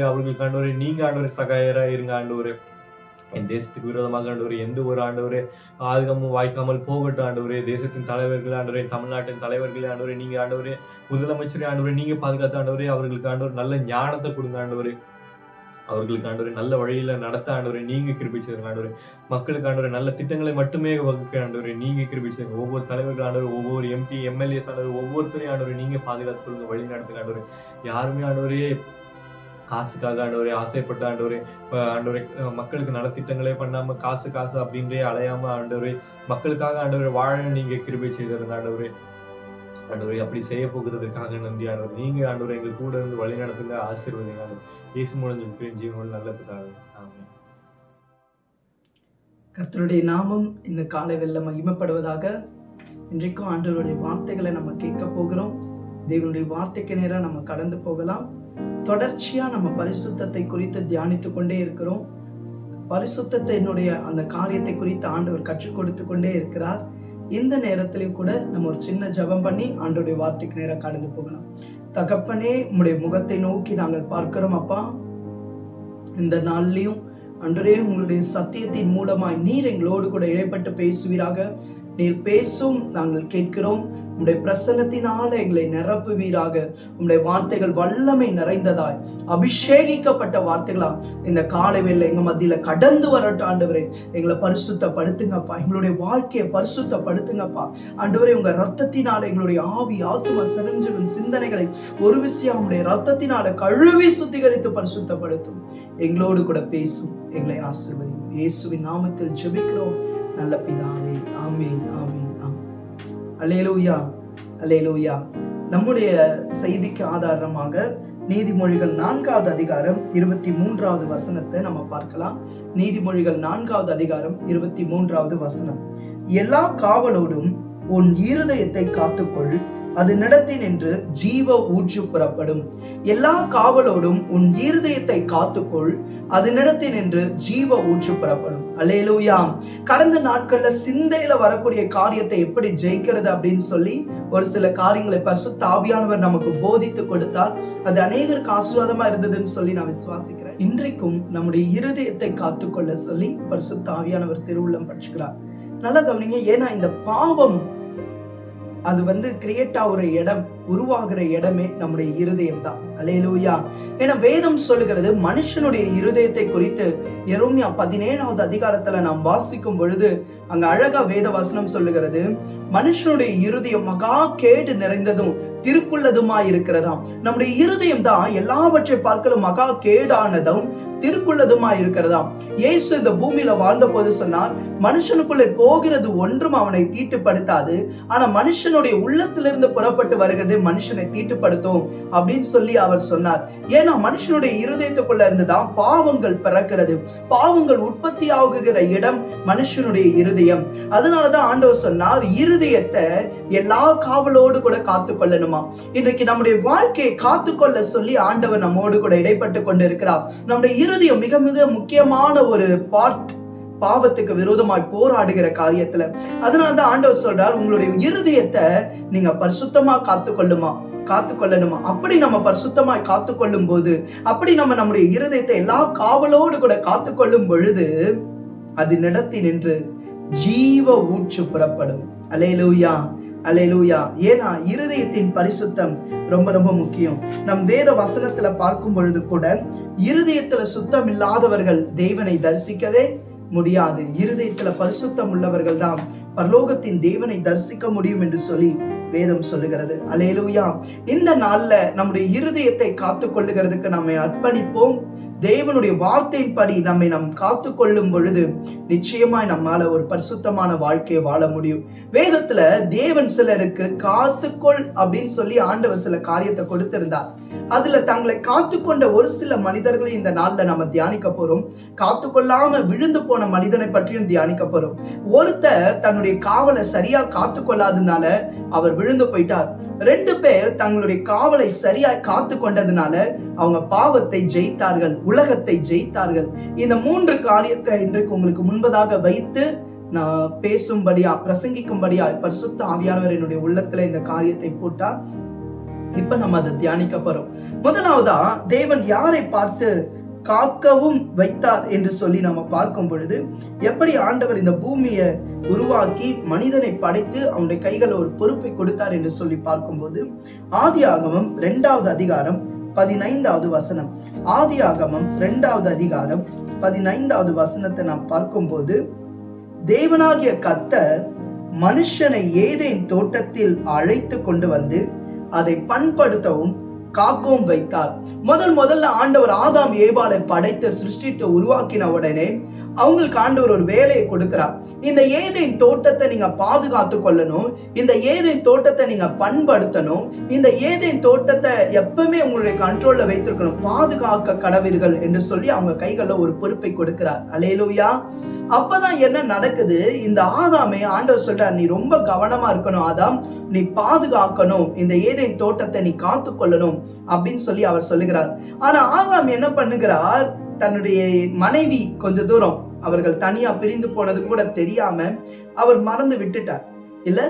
அவர்களுக்கு ஆண்டவரே நீங்க ஆண்டவரை சகாயரா இருங்க ஆண்டவரே. என் தேசத்துக்கு விரோதமாக ஆண்டவரே எந்த ஒரு ஆண்டவரே ஆயுதமும் வாய்க்காமல் போகட்டும் ஆண்டவரே. தேசத்தின் தலைவர்கள் ஆண்டவரே, தமிழ்நாட்டின் தலைவர்களே ஆண்டவரே நீங்க ஆண்டவரே, முதலமைச்சரே ஆண்டவரே நீங்க பாதுகாத்த ஆண்டவரே. அவர்களுக்கு ஆண்டவர் நல்ல ஞானத்தை கொடுங்க ஆண்டவரே. அவர்களுக்கு ஆண்டவரே நல்ல வழியில நடத்த ஆண்டவரே நீங்க கிருபை செய்யுங்க ஆண்டவரே. மக்களுக்கு ஆண்டவரே நல்ல திட்டங்களை மட்டுமே வகுக்க ஆண்டவரே நீங்க கிருபை செய்யுங்க. ஒவ்வொரு தலைவர்கள் ஆண்டவரே, ஒவ்வொரு எம்பி எம்எல்ஏஸ் ஆண்டவரே, ஒவ்வொருத்தரையும் ஆண்டவரே நீங்க பாதுகாத்துக் கொள்ளுங்க, வழி நடத்துங்க ஆண்டவரே. யாருமே ஆண்டவரே காசுக்காக ஆண்டவரே ஆசைப்பட்ட ஆண்டவரே மக்களுக்கு நலத்திட்டங்களே பண்ணாம காசு அப்படின்றே அலையாம ஆண்டவரே மக்களுக்காக ஆண்டவரே வாழ நீங்க கிருபை செய்திருங்க ஆண்டவரே. அப்படி செய்ய போகிறதுக்காக நன்றி ஆண்டவரே. நீங்க ஆண்டவரே எங்க கூட இருந்து வழி நடத்துங்க, ஆசீர்வதிங்க ஆண்டவரே. இயேசு மூலம் ஜீவனோடு நல்ல பிதாவே, ஆமென். கர்த்தருடைய நாமம் இந்த காலை வெள்ளம் மகிமைப்படுவதாக. இன்றைக்கும் ஆண்டவருடைய வார்த்தைகளை நம்ம கேட்க போகிறோம். தேவனுடைய வார்த்தைக்கு நேரம் நம்ம கடந்து போகலாம். தொடர்ச்சியா நம்ம பரிசுத்தத்தை குறித்து தியானித்துக் கொண்டே இருக்கிறோம். பரிசுத்தத்தினுடைய அந்த காரியத்தை குறித்து ஆண்டவர் கற்றுக் கொடுத்து கொண்டே இருக்கிறார். இந்த நேரத்திலும் கூட நம்ம ஒரு சின்ன ஜெபம் பண்ணி ஆண்டவருடைய வார்த்தைக்கு நேரம் கடந்து போகலாம். தகப்பனே, உம்முடைய முகத்தை நோக்கி நாங்கள் பார்க்கிறோம் அப்பா. இந்த நாள்லயும் ஆண்டவரே உங்களுடைய சத்தியத்தின் மூலமாய் நீர் எங்களோடு கூட இடைப்பட்டு பேசுவீராக. நீர் பேசும் நாங்கள் கேட்கிறோம். உம்முடைய பிரசன்னத்தினால எங்களை நிரப்புவீராக. உம்முடைய வார்த்தைகள் வல்லமை நிறைந்ததாய் அபிஷேகிக்கப்பட்ட வார்த்தைகளா இந்த காலை வேளை எங்க மத்தியில கடந்து வரட்டும் ஆண்டவரே. எங்களை பரிசுத்தப்படுத்துங்கப்பா. எங்களுடைய வாழ்க்கையை பரிசுத்தப்படுத்துங்கப்பா ஆண்டவரே. உங்க ரத்தத்தினால எங்களுடைய ஆவி ஆத்தும செறிஞ்சிடும் சிந்தனைகளை ஒரு விஷயம் உங்களுடைய ரத்தத்தினால கழுவி சுத்திகரித்து பரிசுத்தப்படுத்தும். எங்களோடு கூட பேசும், எங்களை ஆசீர்வதியும். இயேசுவின் நாமத்தில் ஜெபிக்கிறோம் நல்ல பிதாவே, ஆமென், ஆமென், ஆமென். அல்லேலூயா, அல்லேலூயா. நம்முடைய செய்திக்கு ஆதாரமாக நீதிமொழிகள் 4வது அதிகாரம் 23வது வசனத்தை நம்ம பார்க்கலாம். நீதிமொழிகள் 4வது அதிகாரம் 23வது வசனம். எல்லா காவலோடும் உன் இருதயத்தை காத்துக்கொள், அது நடத்தின் என்று ஜீவ ஊற்று புறப்படும். எல்லா காவலோடும் உன் இருதயத்தை காத்துக்கொள், அது நடத்தின் என்று ஜீவ ஊற்று புறப்படும். அல்லேலூயா. கடந்த நாட்கள்ல சிந்தையில வரக்கூடிய காரியத்தை எப்படி ஜெயிக்கிறது அப்படின்னு சொல்லி ஒரு சில காரியங்களை பரிசுத்த ஆவியானவர் நமக்கு போதித்து கொடுத்தார். அது அநேகருக்கு ஆசீர்வாதமா இருந்ததுன்னு சொல்லி நான் விசுவாசிக்கிறேன். இன்றைக்கும் நம்முடைய இருதயத்தை காத்துக்கொள்ள சொல்லி பரிசுத்த ஆவியானவர் திருவுள்ளம் பற்றுகிறார். நல்லா கவனிங்க. ஏன்னா இந்த பாவம் அது கிரியேட் ஆகுற இடம், உருவாகிற இடமே நம்முடைய இருதயம் தான். அல்லேலூயா. ஏன்னா வேதம் சொல்லுகிறது மனுஷனுடைய இருதயத்தை குறித்து எரேமியா 17வது அதிகாரத்துல நாம் வாசிக்கும் பொழுது அங்க அழகா வேத வசனம் சொல்லுகிறது, மனுஷனுடைய இருதயம் மகா கேடு நிறைந்ததும் திருக்குள்ளதுமாய் இருக்கிறதாம். நம்முடைய இருதயம் தான் எல்லாவற்றை பார்க்கலும் மகா கேடானதும் திருக்குள்ளதுமா இருக்கிறதா. இயேசு இந்த பூமியில வாழ்ந்த போது சொன்னார், மனுஷனுக்குள்ளே போகிறது ஒன்றும் அவனை தீட்டுப்படுத்தாது, ஆனா மனுஷனுடைய உள்ளத்திலிருந்து புறப்பட்டு வருகிறது மனுஷனை தீட்டுப்படுத்தும் அப்படின்னு சொல்லி அவர் சொன்னார். ஏன்னா மனுஷனுடைய இருதயத்துக்குள்ள இருந்துதான் பாவங்கள் பிறக்கிறது. பாவங்கள் உற்பத்தி ஆகுகிற இடம் மனுஷனுடைய இருதயம். அதனாலதான் ஆண்டவர் சொன்னார், இருதயத்தை எல்லா காவலோடு கூட காத்து கொள்ளணுமா. இன்றைக்கு நம்முடைய வாழ்க்கையை காத்துக்கொள்ள சொல்லி ஆண்டவர் நம்மோடு கூட இடைப்பட்டு கொண்டு இருக்கிறார். நம்முடைய இருதயம் மிக மிக முக்கியமான ஒரு பார்ட், பாவத்துக்கு விரோதமாய் போராடுகிற காரியத்துல. அதனாலதான் ஆண்டவர் சொல்றார், உங்களுடைய இருதயத்தை நீங்க பரிசுத்தமா காத்துக்கொள்ளணுமா. அப்படி நம்ம பரிசுத்தமாய் காத்துக்கொள்ளும் போது, அப்படி நம்முடைய இருதயத்தை எல்லா காவலோடு கூட காத்துக்கொள்ளும் பொழுது அது நடத்தி நின்று ஜீவ ஊற்று புறப்படும். அல்லேலூயா, அல்லேலூயா. ஏன்னா இருதயத்தின் பரிசுத்தம் ரொம்ப ரொம்ப முக்கியம். நம் வேத வசனத்துல பார்க்கும் பொழுது கூட இருதயத்துல சுத்தம் இல்லாதவர்கள் தேவனை தரிசிக்கவே முடியாது. இருதயத்துல பரிசுத்தம் உள்ளவர்கள் தான் பரலோகத்தின் தேவனை தரிசிக்க முடியும் என்று சொல்லி வேதம் சொல்லுகிறது. அல்லேலூயா. இந்த நாள்ல நம்முடைய இருதயத்தை காத்து கொள்ளுகிறதுக்கு நம்மை அர்ப்பணிப்போம். தேவனுடைய வார்த்தையின்படி நம்மை காத்து கொள்ளும் பொழுது நிச்சயமாய் நம்மால ஒரு பரிசுத்தமான வாழ்க்கையை வாழ முடியும். வேதத்துல தேவன் சிலருக்கு காத்துக்கொள் அப்படின்னு சொல்லி ஆண்டவர் சில காரியத்தை கொடுத்திருந்தார். அதுல தங்களை காத்துக்கொண்ட ஒரு சில மனிதர்களை இந்த நாள்ல நம்ம தியானிக்க போறோம். காத்துக்கொள்ளாம விழுந்து போன மனிதனை பற்றியும் தியானிக்க போறோம். ஒருத்தர் தன்னுடைய காவலை சரியா காத்து கொள்ளாததுனால அவர் விழுந்து போயிட்டார். 2 பேர் தங்களுடைய காவலை சரியா காத்து கொண்டதுனால அவங்க பாவத்தை ஜெயித்தார்கள், உலகத்தை ஜெயித்தார்கள். இந்த 3 காரியத்தை இன்றைக்கு உங்களுக்கு முன்பதாக வைத்து நான் பேசும்படியா, பிரசங்கிக்கும்படியா பரிசுத்த ஆவியானவர் என்னுடைய உள்ளத்துல இந்த காரியத்தை போட்டா இப்ப நம்ம அதை தியானிக்க போறோம். முதலாவதா தேவன் யாரை பார்த்து காக்கவும் வைத்தார் என்று சொல்லி நம்ம பார்க்கும் பொழுது, எப்படி ஆண்டவர் இந்த பூமியை உருவாக்கி மனிதனை படைத்து அவனுடைய கைகளை ஒரு பொறுப்பை கொடுத்தார் என்று சொல்லி பார்க்கும்போது, ஆதியாகமம் 2வது அதிகாரம் 15வது வசனம். ஆதியாகமம் 2வது அதிகாரம் 15வது வசனத்தை நாம் பார்க்கும்போது, தேவனாகிய கர்த்தர் மனுஷனை ஏதேன் தோட்டத்தில் அழைத்து கொண்டு வந்து அதை பண்படுத்தவும் காக்கவும் வைத்தார். முதல்ல ஆண்டவர் ஆதாம் ஏவாளை படைத்து சிருஷ்டித்து உருவாக்கின உடனே அவங்களுக்கு ஆண்டவர் ஒரு வேலையை கொடுக்கிறார். இந்த ஏதேன் தோட்டத்தை நீங்க பாதுகாத்து கொள்ளணும், இந்த ஏதேன் தோட்டத்தை நீங்க பண்படுத்தணும், இந்த ஏதேன் தோட்டத்தை எப்பவுமே உங்களுடைய கண்ட்ரோல்ல வைத்திருக்கணும், பாதுகாக்க கடவீர்கள் என்று சொல்லி அவங்க கைகள்ல ஒரு பொறுப்பை கொடுக்கிறார். அல்லேலூயா. அப்பதான் என்ன நடக்குது, இந்த ஆதாமே ஆண்டவர் சொல்றார், நீ ரொம்ப கவனமா இருக்கணும் ஆதாம், நீ பாதுகாக்கணும், இந்த ஏதேன் தோட்டத்தை நீ காத்து கொள்ளணும் அப்படின்னு சொல்லி அவர் சொல்லுகிறார். ஆனா ஆதாம் என்ன பண்ணுகிறார், தன்னுடைய மனைவி கொஞ்ச தூரம் அவர்கள் தனியா பிரிந்து போனது கூட தெரியாம அவர் மறந்து விட்டுட்டார். இல்ல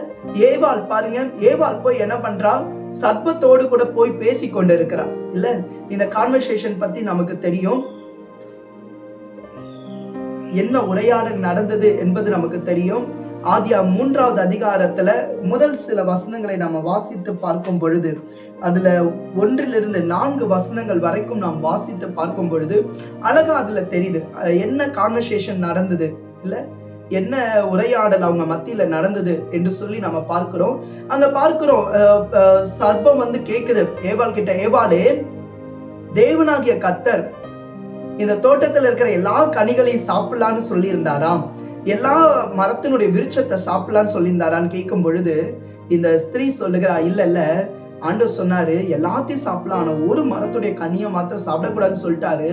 ஏவாள் பாருங்க, ஏவாள் போய் என்ன பண்றா, சர்ப்பத்தோடு கூட போய் பேசி கொண்டு இருக்கிறார். இல்ல இந்த கான்வர்சேஷன் பத்தி நமக்கு தெரியும், என்ன உரையாடல் நடந்தது என்பது நமக்கு தெரியும். ஆதியாகமம் 3வது அதிகாரத்துல முதல் சில வசனங்களை நாம வாசித்து பார்க்கும் பொழுது, அதுல 1லிருந்து 4 வசனங்கள் வரைக்கும் நாம் வாசித்து பார்க்கும் பொழுது அழகா அதுல தெரியுது என்ன கான்வர்சேஷன் நடந்தது, இல்ல என்ன உரையாடல் அவங்க மத்தியில நடந்தது என்று சொல்லி நம்ம பார்க்கிறோம். அங்க பார்க்கிறோம், சர்ப்பம் வந்து கேக்குது ஏவாள் கிட்ட, ஏவாளே, தேவனாகிய கர்த்தர் இந்த தோட்டத்துல இருக்கிற எல்லா கனிகளையும் சாப்பிடலான்னு சொல்லி இருந்தாராம், எல்லா மரத்தினுடைய விருட்சத்தை சாப்பிடலான்னு சொல்லியிருந்தாரான்னு கேட்கும் பொழுது இந்த ஸ்திரீ சொல்லுகிறா, இல்ல ஆண்டவர் சொன்னாரு எல்லாத்தையும் சாப்பிடலாம், ஆனா ஒரு மரத்துடைய கனியை மாத்திரம் சாப்பிடக்கூடாதுன்னு சொல்லிட்டாரு,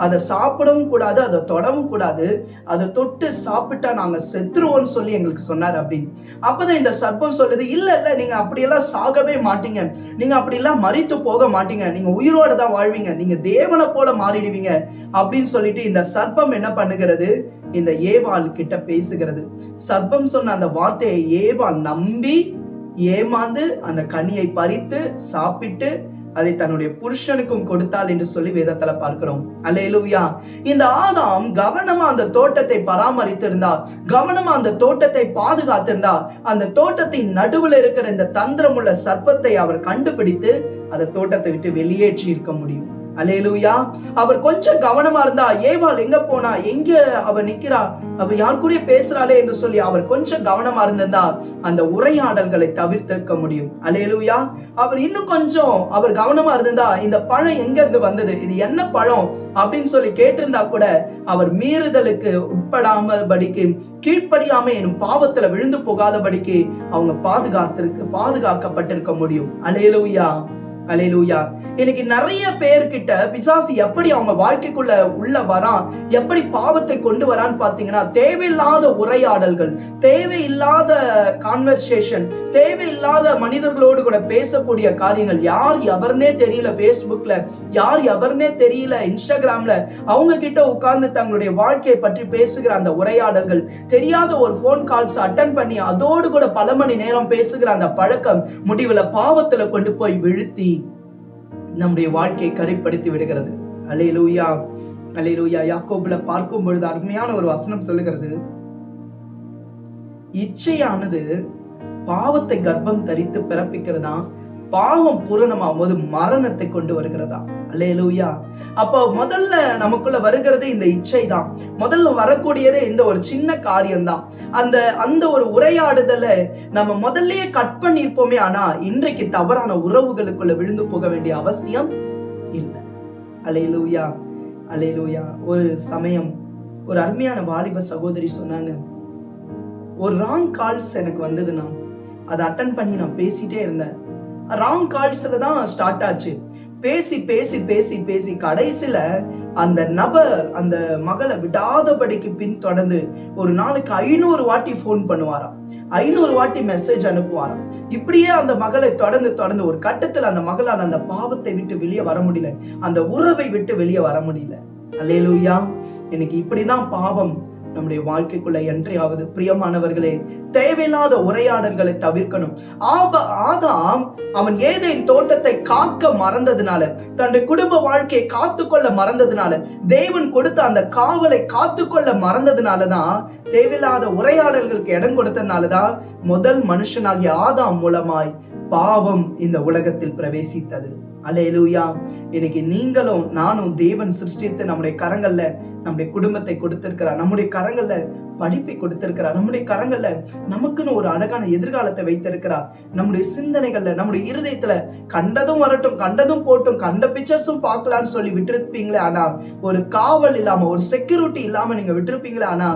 அதை சாப்பிடவும் கூடாது, அதை தொடவும் கூடாது, அதை தொட்டு சாப்பிட்டா நாங்க செத்துருவோம்னு சொல்லி எங்களுக்கு சொன்னார் அப்படின்னு. அப்பதான் இந்த சர்ப்பம் சொல்லுது, இல்ல நீங்க அப்படியெல்லாம் சாகவே மாட்டீங்க, நீங்க அப்படியெல்லாம் மரித்து போக மாட்டீங்க, நீங்க உயிரோட தான் வாழ்வீங்க, நீங்க தேவனை போல மாறிடுவீங்க அப்படின்னு சொல்லிட்டு இந்த சர்ப்பம் என்ன பண்ணுகிறது, இந்த ஏவாள் கிட்ட பேசுகிறது. சர்ப்பம் சொன்ன அந்த வார்த்தையை ஏவாள் நம்பி ஏமாந்து அந்த கனியை பறித்து சாப்பிட்டு அதை தன்னுடைய புருஷனுக்கும் கொடுத்தாள் என்று சொல்லி வேதத்துல பார்க்கிறோம். அல்லேலூயா. இந்த ஆதாம் கவனமா அந்த தோட்டத்தை பராமரித்திருந்தா, கவனமா அந்த தோட்டத்தை பாதுகாத்திருந்தா, அந்த தோட்டத்தின் நடுவில் இருக்கிற இந்த தந்திரமுள்ள சர்ப்பத்தை அவர் கண்டுபிடித்து அந்த தோட்டத்தை விட்டு வெளியேற்றி இருக்க முடியும். அல்லேலூயா. அவர் கொஞ்சம் கவனமா இருந்தா, ஏவாள் எங்க போனா, எங்க அவ நிக்கிறா, அவ யார் கூட பேசுறாளே என்று சொல்லி அவர் கொஞ்சம் கவனமா இருந்திருந்தா அந்த உரையாடல்களை தவிர்த்திருக்க முடியும். அல்லேலூயா. அவர் இன்னும் கொஞ்சம் அவர் கவனமா இருந்திருந்தா, இந்த பழம் எங்க இருந்து வந்தது, இது என்ன பழம் அப்படின்னு சொல்லி கேட்டிருந்தா கூட அவர் மீறுதலுக்கு உட்படாமபடிக்கு, கீழ்ப்படியாம எனும் பாவத்துல விழுந்து போகாதபடிக்கு அவங்க பாதுகாக்கப்பட்டிருக்க முடியும். அல்லேலூயா, அல்லேலூயா. இன்னைக்கு நிறைய பேர்கிட்ட பிசாசு எப்படி அவங்க வாழ்க்கைக்குள்ள உள்ள வரான், எப்படி பாவத்தை கொண்டு வரான்னு பாத்தீங்கன்னா, தேவையில்லாத உரையாடல்கள், தேவையில்லாத கான்வர்சேஷன், தேவையில்லாத மனிதர்களோடு கூட பேசக்கூடிய காரியங்கள், யார் எவர்னே தெரியல பேஸ்புக்ல, யார் எவர்னே தெரியல இன்ஸ்டாகிராம்ல, அவங்க கிட்ட உட்கார்ந்து தங்களுடைய வாழ்க்கையை பற்றி பேசுகிற அந்த உரையாடல்கள், தெரியாத ஒரு போன் கால்ஸ் அட்டன் பண்ணி அதோடு கூட பல மணி நேரம் பேசுகிற அந்த பழக்கம் முடிவுல பாவத்துல கொண்டு போய் விழுத்தி நம்முடைய வாழ்க்கையை கரைப்படுத்தி விடுகிறது. அல்லேலூயா, அல்லேலூயா. யாக்கோபுல பார்க்கும் பொழுது அருமையான ஒரு வசனம் சொல்லுகிறது, இச்சையானது பாவத்தை கர்ப்பம் தரித்து பிறப்பிக்கிறதா, பாவம் பூரணமாகும் போது மரணத்தை கொண்டு வருகிறதா. அல்லேலூயா. அப்போ முதல்ல நமக்குள்ள வருகிறது இந்த இச்சை தான். முதல்ல வரக்கூடியதே இந்த ஒரு சின்ன காரியம்தான். அந்த ஒரு உரையாடுதலை நம்ம முதல்லயே கட் பண்ணிருப்போமே, ஆனா இன்றைக்கு தவறான உறவுகளுக்குள்ள விழுந்து போக வேண்டிய அவசியம் இல்லை. அல்லேலூயா, அல்லேலூயா. ஒரு சமயம் ஒரு அருமையான வாலிப சகோதரி சொன்னாங்க, ஒரு ராங் கால்ஸ் எனக்கு வந்ததுன்னா அதை அட்டன் பண்ணி நான் பேசிட்டே இருந்தேன். ராங் கால்ஸ்ல தான் ஸ்டார்ட் ஆச்சு. பேசி பேசி பேசி பேசி கடைசியில அந்த நபர் அந்த மகளை விடாதபடிக்கு பின்தொடர்ந்து ஒரு நாளைக்கு 500 வாட்டி போன் பண்ணுவாராம், 500 வாட்டி மெசேஜ் அனுப்புவாராம். இப்படியே அந்த மகளை தொடர்ந்து ஒரு கட்டத்துல அந்த மகளால் அந்த பாவத்தை விட்டு வெளியே வர முடியல, அந்த உறவை விட்டு வெளியே வர முடியல. அல்லேலூயா. இன்னைக்கு இப்படிதான் பாவம் நம்முடைய வாழ்க்கைக்குள்ள என்ட்ரி ஆகுது. பிரியமானவர்களே, தேவையில்லாத உரையாடல்களை தவிர்க்கணும். ஆதாம் அவன் ஏதேன் தோட்டத்தை காக்க மறந்ததுனால, தன்னுடைய குடும்ப வாழ்க்கையை காத்துக்கொள்ள மறந்ததுனால, தேவன் கொடுத்த அந்த காவலை காத்துக்கொள்ள மறந்ததுனாலதான், தேவையில்லாத உரையாடல்களுக்கு இடம் கொடுத்ததுனாலதான் முதல் மனுஷனாகிய ஆதாம் மூலமாய் பாவம் இந்த உலகத்தில் பிரவேசித்தது. அல்லேலூயா. இன்னைக்கு நீங்களும் நானும் தேவன் சிருஷ்டித்து நம்முடைய கரங்கள்ல நம்முடைய குடும்பத்தை கொடுத்திருக்கிறார், நம்முடைய கரங்கள்ல படிப்பை கொடுத்திருக்கிறார், நம்முடைய கரங்கள்ல நமக்குன்னு ஒரு அழகான எதிர்காலத்தை வைத்திருக்கிறார். நம்முடைய சிந்தனைகள்ல, நம்முடைய இருதயத்துல கண்டதும் வரட்டும், கண்டதும் போட்டும், கண்ட பிக்சர்ஸும் பார்க்கலாம்னு சொல்லி விட்டுருப்பீங்களே, ஆனா ஒரு காவல் இல்லாம, ஒரு செக்யூரிட்டி இல்லாம நீங்க விட்டுருப்பீங்களே, ஆனா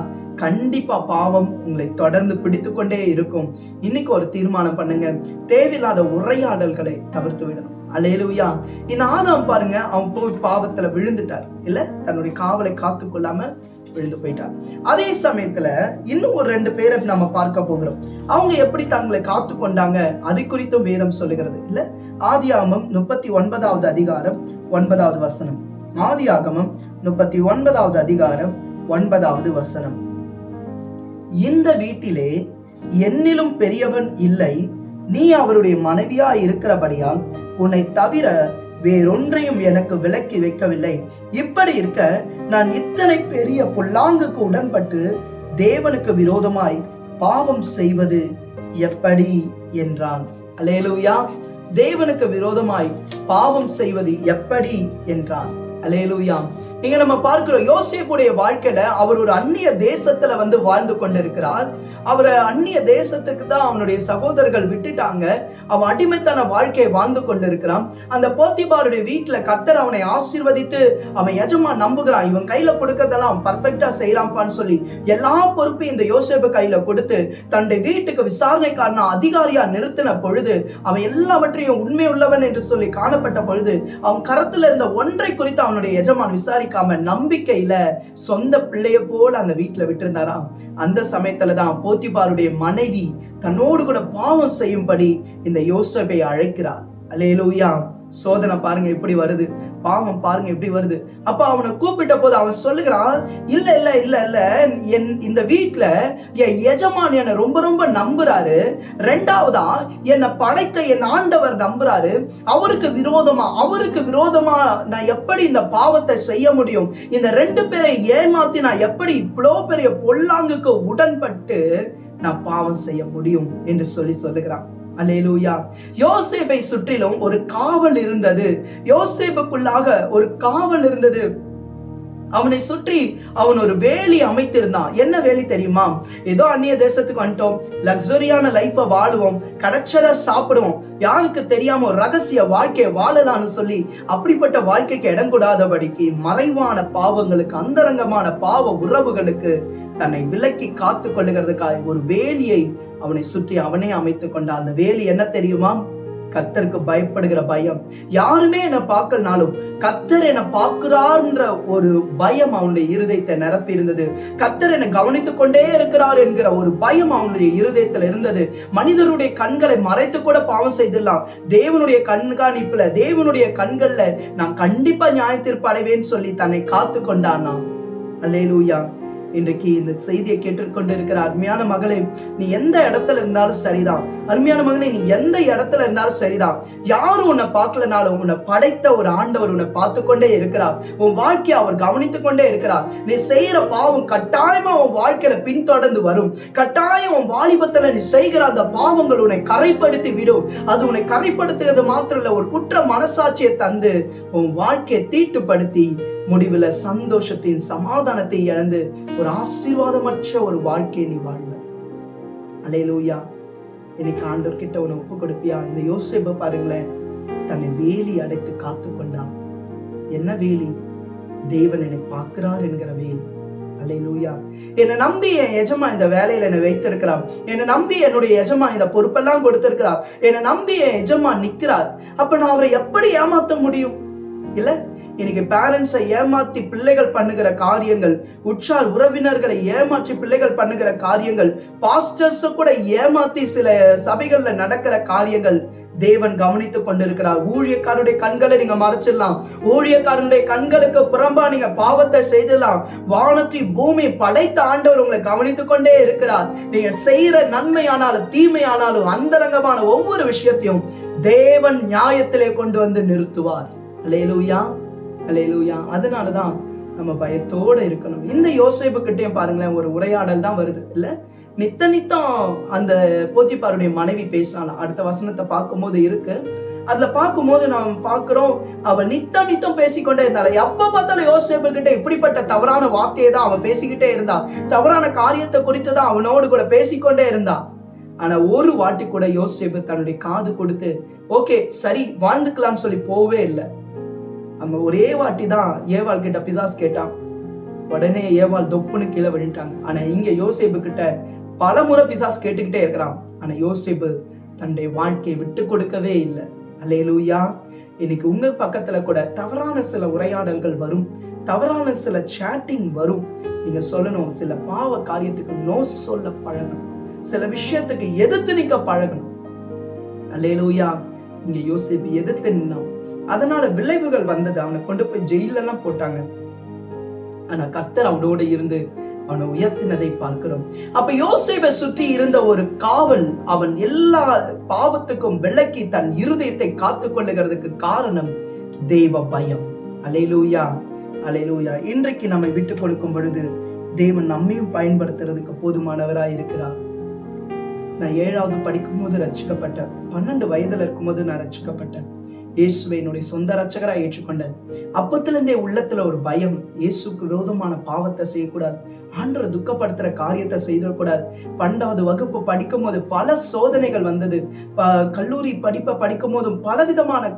கண்டிப்பா பாவம் உங்களை தொடர்ந்து பிடித்து கொண்டே இருக்கும். இன்னைக்கு ஒரு தீர்மானம் பண்ணுங்க, தேவையில்லாத உரையாடல்களை தவிர்த்து விடணும். அல்லேலூயா. இந்த ஆதாம் பாருங்க, அவன் போய் பாவத்துல விழுந்துட்டார், இல்ல தன்னுடைய காவலை காத்து கொள்ளாம விழுந்து போயிட்டார். அதே சமயத்துல இன்னும் ஒரு 2 பேரை நம்ம பார்க்க போகிறோம். அவங்க எப்படி தங்களை காத்து கொண்டாங்க அது குறித்தும் வேதம் சொல்லுகிறது, இல்ல ஆதியாகமம் 39வது அதிகாரம் 9வது வசனம். ஆதியாகமம் 39வது அதிகாரம் 9வது வசனம். இந்த வீட்டிலே என்னிலும் பெரியவன் இல்லை, நீ அவருடைய மனைவியா இருக்கிறபடியால் உன்னை தவிர வேறொன்றையும் எனக்கு விலக்கி வைக்கவில்லை. இப்படி இருக்க நான் இத்தனை பெரிய பொல்லாங்குக்கு உடன்பட்டு தேவனுக்கு விரோதமாய் பாவம் செய்வது எப்படி என்றான். அல்லேலூயா. தேவனுக்கு விரோதமாய் பாவம் செய்வது எப்படி என்றான். அல்லேலூயா. இங்க நம்ம பார்க்கிறோம், யோசேப்புடைய வாழ்க்கையில அவர் ஒரு அந்நிய தேசத்துல வாழ்ந்து கொண்டிருக்கிறார். அவரை அந்நிய தேசத்துக்கு தான் அவனுடைய சகோதரர்கள் விட்டுட்டாங்க. அவன் அடிமைத்தன வாழ்க்கையை வாழ்ந்து கொண்டிருக்கிறான். அந்த போத்திபாருடைய வீட்டுல கர்த்தர் அவனை ஆசீர்வதித்து அவன் எஜமா நம்புகிறான், இவன் கையில கொடுக்கறதெல்லாம் பர்ஃபெக்டா செய்யறான்பான்னு சொல்லி எல்லா பொறுப்பையும் இந்த யோசேப்பு கையில கொடுத்து தன்னுடைய வீட்டுக்கு விசாரணைக்காரனா அதிகாரியா நிறுத்தின பொழுது, அவன் எல்லாவற்றையும் உண்மை உள்ளவன் என்று சொல்லி காணப்பட்ட பொழுது, அவன் கரத்துல இருந்த ஒன்றை குறித்து அவனுடைய எஜமான் விசாரிக்காம நம்பிக்கையில சொந்த பிள்ளைய போல அந்த வீட்டுல விட்டிருந்தாராம். அந்த சமயத்துலதான் போத்திபாருடைய மனைவி தன்னோடு கூட பாவம் செய்யும்படி இந்த யோசேப்பை அழைக்கிறார். அல்லேலூயா. சோதனை பாருங்க எப்படி வருது, பாவம் பாருங்க எப்படி வருது. அப்ப அவனை கூப்பிட்ட போது அவன் சொல்லுகிறான், இல்ல இல்ல இல்ல இல்ல இந்த வீட்டுல என் எஜமான் என்னை ரொம்ப ரொம்ப நம்புறாரு, 2வதா என்னை படைத்த என் ஆண்டவர் நம்புறாரு, அவருக்கு விரோதமா நான் எப்படி இந்த பாவத்தை செய்ய முடியும், இந்த 2 பேரை ஏமாத்தி நான் எப்படி இவ்வளோ பெரிய பொல்லாங்குக்கு உடன்பட்டு நான் பாவம் செய்ய முடியும் என்று சொல்லுகிறான். அல்லேலூயா. யோசேப்பை சுற்றிலும் ஒரு காவல் இருந்தது. யோசேப்புக்குள்ளாக ஒரு காவல் இருந்தது. அவனை சுற்றி அவன் ஒரு வேலி அமைத்திருந்தான். என்ன வேலி தெரியுமா? ஏதோ அந்நிய தேசத்துக்கு வந்துட்டோம், லக்ஸரியான லைஃப வாழுவோம், கிடைச்சத சாப்பிடுவோம், யாருக்கு தெரியாம ஒரு ரகசிய வாழ்க்கையை வாழலாம்னு சொல்லி அப்படிப்பட்ட வாழ்க்கைக்கு இடம் கூடாதபடிக்கு மறைவான பாவங்களுக்கு, அந்தரங்கமான பாவ உறவுகளுக்கு தன்னை விலக்கி காத்து கொள்ளுகிறதுக்காக ஒரு வேலியை அவனை சுற்றி அவனே அமைத்துக் கொண்டான். அந்த வேலி என்ன தெரியுமா? கர்த்தருக்கு பயப்படுகிற பயம். யாருமே என்ன பார்க்கலனாலும் கர்த்தர் என்ன பார்க்கிறார்ன்ற ஒரு பயம் அவனுடைய இருதயத்தை நிரப்பி இருந்தது. கர்த்தர் என்னை கவனித்துக் கொண்டே இருக்கிறார் என்கிற ஒரு பயம் அவனுடைய இருதயத்துல இருந்தது. மனிதருடைய கண்களை மறைத்து கூட பாவம் செய்திடலாம், தேவனுடைய கண்காணிப்புல, தேவனுடைய கண்கள்ல நான் கண்டிப்பா நியாய தீர்ப்பு அடைவேன்னு சொல்லி தன்னை காத்து கொண்டானா. அல்லேலூயா. இன்றைக்கு இந்த செய்தியை கேட்டுக்கொண்டு இருக்கிற அருமையான மகளே, நீ எந்த இடத்துல இருந்தாலும் சரிதான். அருமையான மகனே, நீ எந்த இடத்துல இருந்தாலும் சரிதான். யாரும் உன்னை பார்க்கலனாலும் உன்னை படைத்த ஒரு ஆண்டவர் உன்னை பார்த்து கொண்டே இருக்கிறார். உன் வாழ்க்கையை அவர் கவனித்துக் கொண்டே இருக்கிறார். நீ செய்யற பாவம் கட்டாயமா உன் வாழ்க்கையில பின்தொடர்ந்து வரும். கட்டாயம் உன் வாலிபத்துல நீ செய்கிற அந்த பாவங்கள் உன்னை கரைப்படுத்தி விடும். அது உன்னை கரைப்படுத்துகிறது மாத்திரம் இல்ல, ஒரு குற்ற மனசாட்சியை தந்து உன் வாழ்க்கையை தீட்டுப்படுத்தி முடிவுல சந்தோஷத்தையும் சமாதானத்தை இழந்து ஒரு ஆசீர்வாதமற்ற ஒரு வாழ்க்கையை நீ வாழ்வ. அல்லேலூயா. இன்னைக்கு ஆண்டவர் கிட்ட உன்னை ஒப்பு கொடுப்பியா? இந்த யோசேப்பை பாருங்களேன், தன்னை வேலி அடைத்து காத்து கொண்டான். என்ன வேலி? தேவன் என்னை பார்க்கிறார் என்கிற வேலி. அல்லேலூயா. என்னை நம்பி என் எஜமான் இந்த வேலையில என்னை வைத்திருக்கிறார். என்னை நம்பி என்னுடைய எஜமான் இந்த பொறுப்பெல்லாம் கொடுத்திருக்கிறார். என்னை நம்பி என் எஜமான் நிற்கிறார். அப்ப நான் அவரை எப்படி ஏமாத்த முடியும்? இல்ல, இன்னைக்கு பேரண்ட்ஸை ஏமாத்தி பிள்ளைகள் பண்ணுகிற காரியங்கள், உற்றார் உறவினர்களை ஏமாற்றி பிள்ளைகள் பண்ணுகிற காரியங்கள், பாஸ்டர்ஸ் கூட ஏமாத்தி சில சபைகள்ல நடக்கிற காரியங்கள் தேவன் கவனித்துக் கொண்டிருக்கிறார். ஊழியக்காரருடைய கண்களை நீங்க மறைச்சிடலாம், ஊழியக்காரனுடைய கண்களுக்கு புறம்பா நீங்க பாவத்தை செய்திடலாம். வானத்தை பூமி படைத்த ஆண்டவர் உங்களை கவனித்துக் கொண்டே இருக்கிறார். நீங்க செய்யற நன்மையானாலும் தீமையானாலும் அந்தரங்கமான ஒவ்வொரு விஷயத்தையும் தேவன் நியாயத்திலே கொண்டு வந்து நிறுத்துவார். அல்லேலூயா, அல்லேலூயா. அதனாலதான் நம்ம பயத்தோட இருக்கணும். இந்த யோசேப்பு கிட்டயும் பாருங்களேன், ஒரு உரையாடல் தான் வருது இல்ல. நித்தம் அந்த போத்திபாருடைய மனைவி பேசலாம். அடுத்த வசனத்தை பார்க்கும்போது இருக்கு. அதுல பார்க்கும்போது நாம் பார்க்கிறோம், அவள் நித்தம் பேசிக்கொண்டே இருந்தாள். எப்ப பார்த்தாலும் யோசேப்பு கிட்ட இப்படிப்பட்ட தவறான வார்த்தையை தான் அவன் பேசிக்கிட்டே இருந்தா. தவறான காரியத்தை குறித்து தான் அவனோடு கூட பேசிக்கொண்டே இருந்தா. ஆனா ஒரு வாட்டி கூட யோசேப்பு தன்னுடைய காது கொடுத்து ஓகே சரி வாழ்ந்துக்கலாம்னு சொல்லி போவே இல்லை. அங்க ஒரே வாட்டி தான் ஏவாள் கிட்ட பிசாசு கேட்டான். உடனே ஏவாள் தொப்புன்னு கீழே விழுந்துட்டாங்க. ஆனா இங்க யோசேப்பு கிட்ட பல முறை பிசாசு கேட்டுக்கிட்டே இருக்கிறான். ஆனா யோசேப்பு தன்னுடைய வாழ்க்கையை விட்டு கொடுக்கவே இல்லை. அல்லேலூயா. இன்னைக்கு உங்க பக்கத்துல கூட தவறான சில உரையாடல்கள் வரும், தவறான சில சேட்டிங் வரும். நீங்க சொல்லணும், சில பாவ காரியத்துக்கு நோ சொல்ல பழகணும், சில விஷயத்துக்கு எதிர்த்து நிக்க பழகணும். அல்லேலூயா. இங்க யோசேப்பு எதிர்த்து நின்னான். அதனால விளைவுகள் வந்தது. அவனை கொண்டு போய் ஜெயில எல்லாம் போட்டாங்க. ஆனா கர்த்தர் அவனோட இருந்து அவனை உயர்த்தினதை பார்க்கிறோம். அப்ப யோசேப்பை சுற்றி இருந்த ஒரு காவல் அவன் எல்லா பாவத்துக்கும் விலக்கி தன் இருதயத்தை காத்து கொள்ளுகிறதுக்கு காரணம் தெய்வ பயம். அல்லேலூயா, அல்லேலூயா. இன்றைக்கு நம்மை விட்டு கொடுக்கும் பொழுது தேவன் நம்மையும் பயன்படுத்துறதுக்கு போதுமானவராய் இருக்கிறார். நான் 7வது படிக்கும் போது ரட்சிக்கப்பட்டேன். 12 வயதுல இருக்கும் போது நான் ரட்சிக்கப்பட்டேன். இயேசுவை என்னுடைய சொந்த ரட்சகராய் ஏற்றுக்கொண்டேன். அப்பத்திலிருந்தே உள்ளத்துல ஒரு பயம், இயேசுக்கு விரோதமான பாவத்தை செய்யக்கூடாது, ஆண்டவரை துக்கப்படுத்துற காரியத்தை செய்திடக்கூடாது. 12வது வகுப்பு படிக்கும் போது பல சோதனைகள் வந்தது. கல்லூரி படிப்பை படிக்கும் போதும் பலவிதமான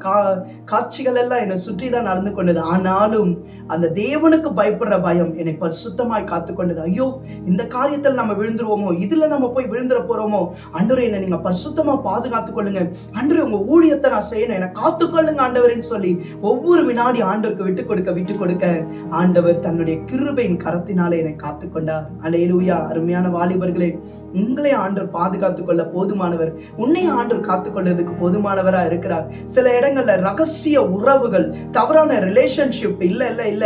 காட்சிகள் எல்லாம் என்னை சுற்றிதான் நடந்து கொண்டது. ஆனாலும் அந்த தேவனுக்கு பயப்படுற பயம் என்னை பரிசுத்தமாய் காத்து கொண்டது. ஐயோ, இந்த காரியத்தில் நம்ம விழுந்துருவோமோ, இதுல நம்ம போய் விழுந்துட போறோமோ, ஆண்டவரே என்னை நீங்க பரிசுத்தமா பாதுகாத்துக் கொள்ளுங்க, ஆண்டவரே உங்க ஊழியத்தை நான் செய்யணும், என்னை காத்துக்கொள்ளுங்க ஆண்டவர்னு சொல்லி ஒவ்வொரு வினாடி ஆண்டவருக்கு விட்டு கொடுக்க ஆண்டவர் தன்னுடைய கிருபையின் கரத்தினாலே என்னை காத்துக்கொண்டார். அல்லேலூயா. அருமையான வாலிபர்களே, உங்களை ஆண்டவர் பாதுகாத்துக் கொள்ள போதுமானவர், உன்னை ஆண்டவர் காத்துக்கொள்றதுக்கு போதுமானவரா இருக்கிறார். சில இடங்கள்ல ரகசிய உறவுகள், தவறான ரிலேஷன்ஷிப் இல்ல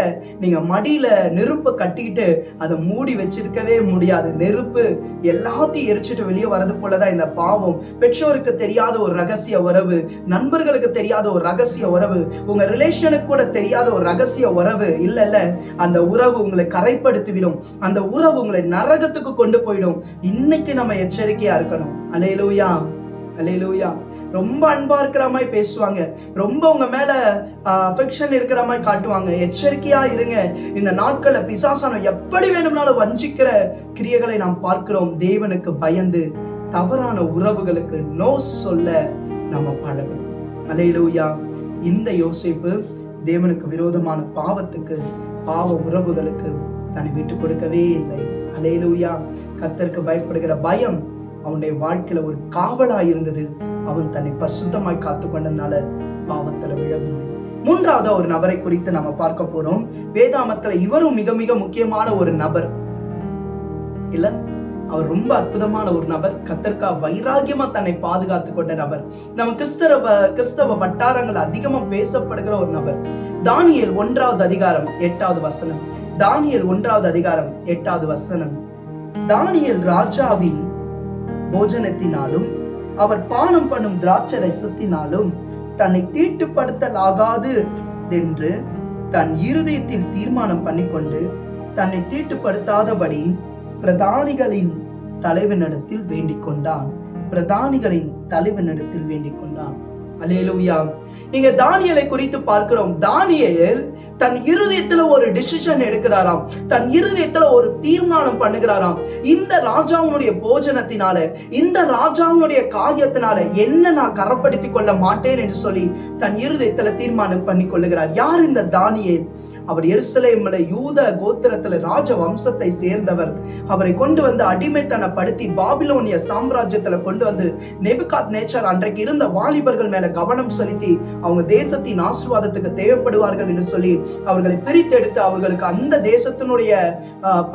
நீங்க மடியில நெருப்பை கட்டிட்டு அதை மூடி வச்சிருக்கவே முடியாது. நெருப்பு எல்லாத்தையும் எரிச்சிட்டு வெளியே வரது போலதான் இந்த பாவம். பெற்றோருக்கு தெரியாத ஒரு ரகசிய உறவு, நண்பர்களுக்கு தெரியாத ஒரு ரகசிய உறவு, உங்க ரிலேஷனுக்கு கூட தெரியாத ஒரு ரகசிய உறவு இல்ல, அந்த உறவு உங்களை கரைப்படுத்திவிடும், அந்த உறவு உங்களை நரகத்துக்கு கொண்டு போயிடும். இன்னைக்கு நம்ம எச்சரிக்கையா இருக்கணும். அல்லேலூயா, அல்லேலூயா. ரொம்ப அன்பா இருக்கிற மாதிரி பேசுவாங்க, ரொம்ப உங்க மேல அஃபெக்ஷன் இருக்கிற மாதிரி காட்டுவாங்க. எச்சரிக்கையா இருங்க. இந்த நாட்கள்ல பிசாசான எப்படி வேணும்னாலும் வஞ்சிக்கிற கிரியைகளை நாம் பார்க்கிறோம். தேவனுக்கு பயந்து தவறான உறவுகளுக்கு நோ சொல்ல நம்ம பழகணும். அல்லேலூயா. இந்த யோசேப்பு தேவனுக்கு விரோதமான பாவத்துக்கு, பாவ உறவுகளுக்கு தன்னை விட்டு கொடுக்கவே இல்லை. அல்லேலூயா. கர்த்தருக்கு பயப்படுகிற பயம் அவனுடைய வாழ்க்கையில ஒரு காவலா இருந்தது. அவன் தன்னை பரிசுத்தமாய் காத்து கொண்டனால பாவத்துல விழவில்லை. மூன்றாவது ஒரு நபரை குறித்து நாம பார்க்க போறோம். வேதாமத்துல இவரும் மிக மிக முக்கியமான ஒரு நபர் இல்ல, அவர் ரொம்ப அற்புதமான ஒரு நபர். கர்த்தருக்கா வைராகியமா தன்னை பாதுகாத்து கொண்ட நபர். நம்ம கிறிஸ்தவ வட்டாரங்கள் அதிகமா பேசப்படுகிற ஒரு நபர். தானியேல் 1வது அதிகாரம் 8வது வசனம். தானியேல் 1வது அதிகாரம் 8வது வசனம். தானியேல் ராஜாவின் போஜனத்தினாலும் அவர் பானம் பண்ணும் திராட்சை ரசத்தினாலும் தன்னை தீட்டுப்படுத்தலாகாது என்று தன் இருதயத்தில் தீர்மானம் பண்ணிக்கொண்டு தன்னை தீட்டுப்படுத்தாதபடி பிரதானிகளின் தலைவனிடத்தில் வேண்டிக் கொண்டான். பிரதானிகளின் தலைவனிடத்தில் வேண்டிக் கொண்டான். அல்லேலூயா. இங்க தானியேலை குறித்து பார்க்கிறோம். தானியேல் தன் இருதயத்துல ஒரு டிசிஷன் எடுக்கிறாராம், தன் இருதயத்துல ஒரு தீர்மானம் பண்ணுகிறாராம். இந்த ராஜாவுடைய போஜனத்தினால, இந்த ராஜாவுடைய காரியத்தினால என்ன நான் கரப்படுத்தி கொள்ள மாட்டேன் என்று சொல்லி தன் இருதயத்துல தீர்மானம் பண்ணி கொள்ளுகிறார். யார் இந்த தானியேல்? அவர் எருசலேம்ல யூத கோத்திரத்துல ராஜ வம்சத்தை சேர்ந்தவர். அவரை கொண்டு வந்து அடிமைத்தனப்படுத்தி பாபிலோனிய சாம்ராஜ்யத்துல கொண்டு வந்து நேபுகாத்நேச்சர் அன்றைக்கு இருந்த வாலிபர்கள் மேல கவனம் செலுத்தி அவங்க தேசத்தின் ஆசீர்வாதத்துக்கு தேவைப்படுவார்கள் என்று சொல்லி அவர்களை பிரித்தெடுத்து அவர்களுக்கு அந்த தேசத்தினுடைய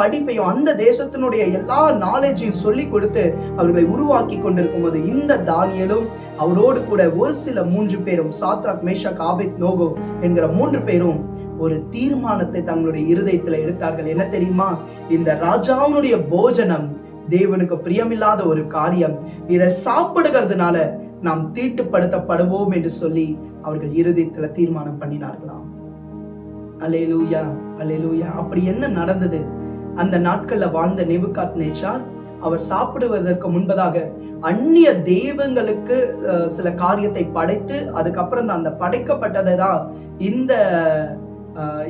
படிப்பையும் அந்த தேசத்தினுடைய எல்லா நாலேஜையும் சொல்லி கொடுத்து அவர்களை உருவாக்கி கொண்டிருக்கும் போது இந்த தானியேலும் அவரோடு கூட ஒரு சில 3 பேரும், சாத்ராக், மேஷாக், ஆபேத்நேகோ என்கிற 3 பேரும் ஒரு தீர்மானத்தை தங்களுடைய இருதயத்துல எடுத்தார்கள். என்ன தெரியுமா? இந்த ராஜாவுடைய போஜனம் தேவனுக்கு பிரியமில்லாத ஒரு காரியம். இதை சாப்பிடுகிறதுனால நாம் தீட்டுப்படுத்தப்படுவோம் என்று சொல்லி அவர்கள் இருதயத்துல தீர்மானம் பண்ணினார்களாம். அல்லேலூயா, அல்லேலூயா. அப்படி என்ன நடந்தது? அந்த நாட்கள்ல வாழ்ந்த நேபுகாத்நேச்சார் அவர் சாப்பிடுவதற்கு முன்பதாக அந்நிய தெய்வங்களுக்கு சில காரியத்தை படைத்து அதுக்கப்புறம் அந்த படைக்கப்பட்டதை தான் இந்த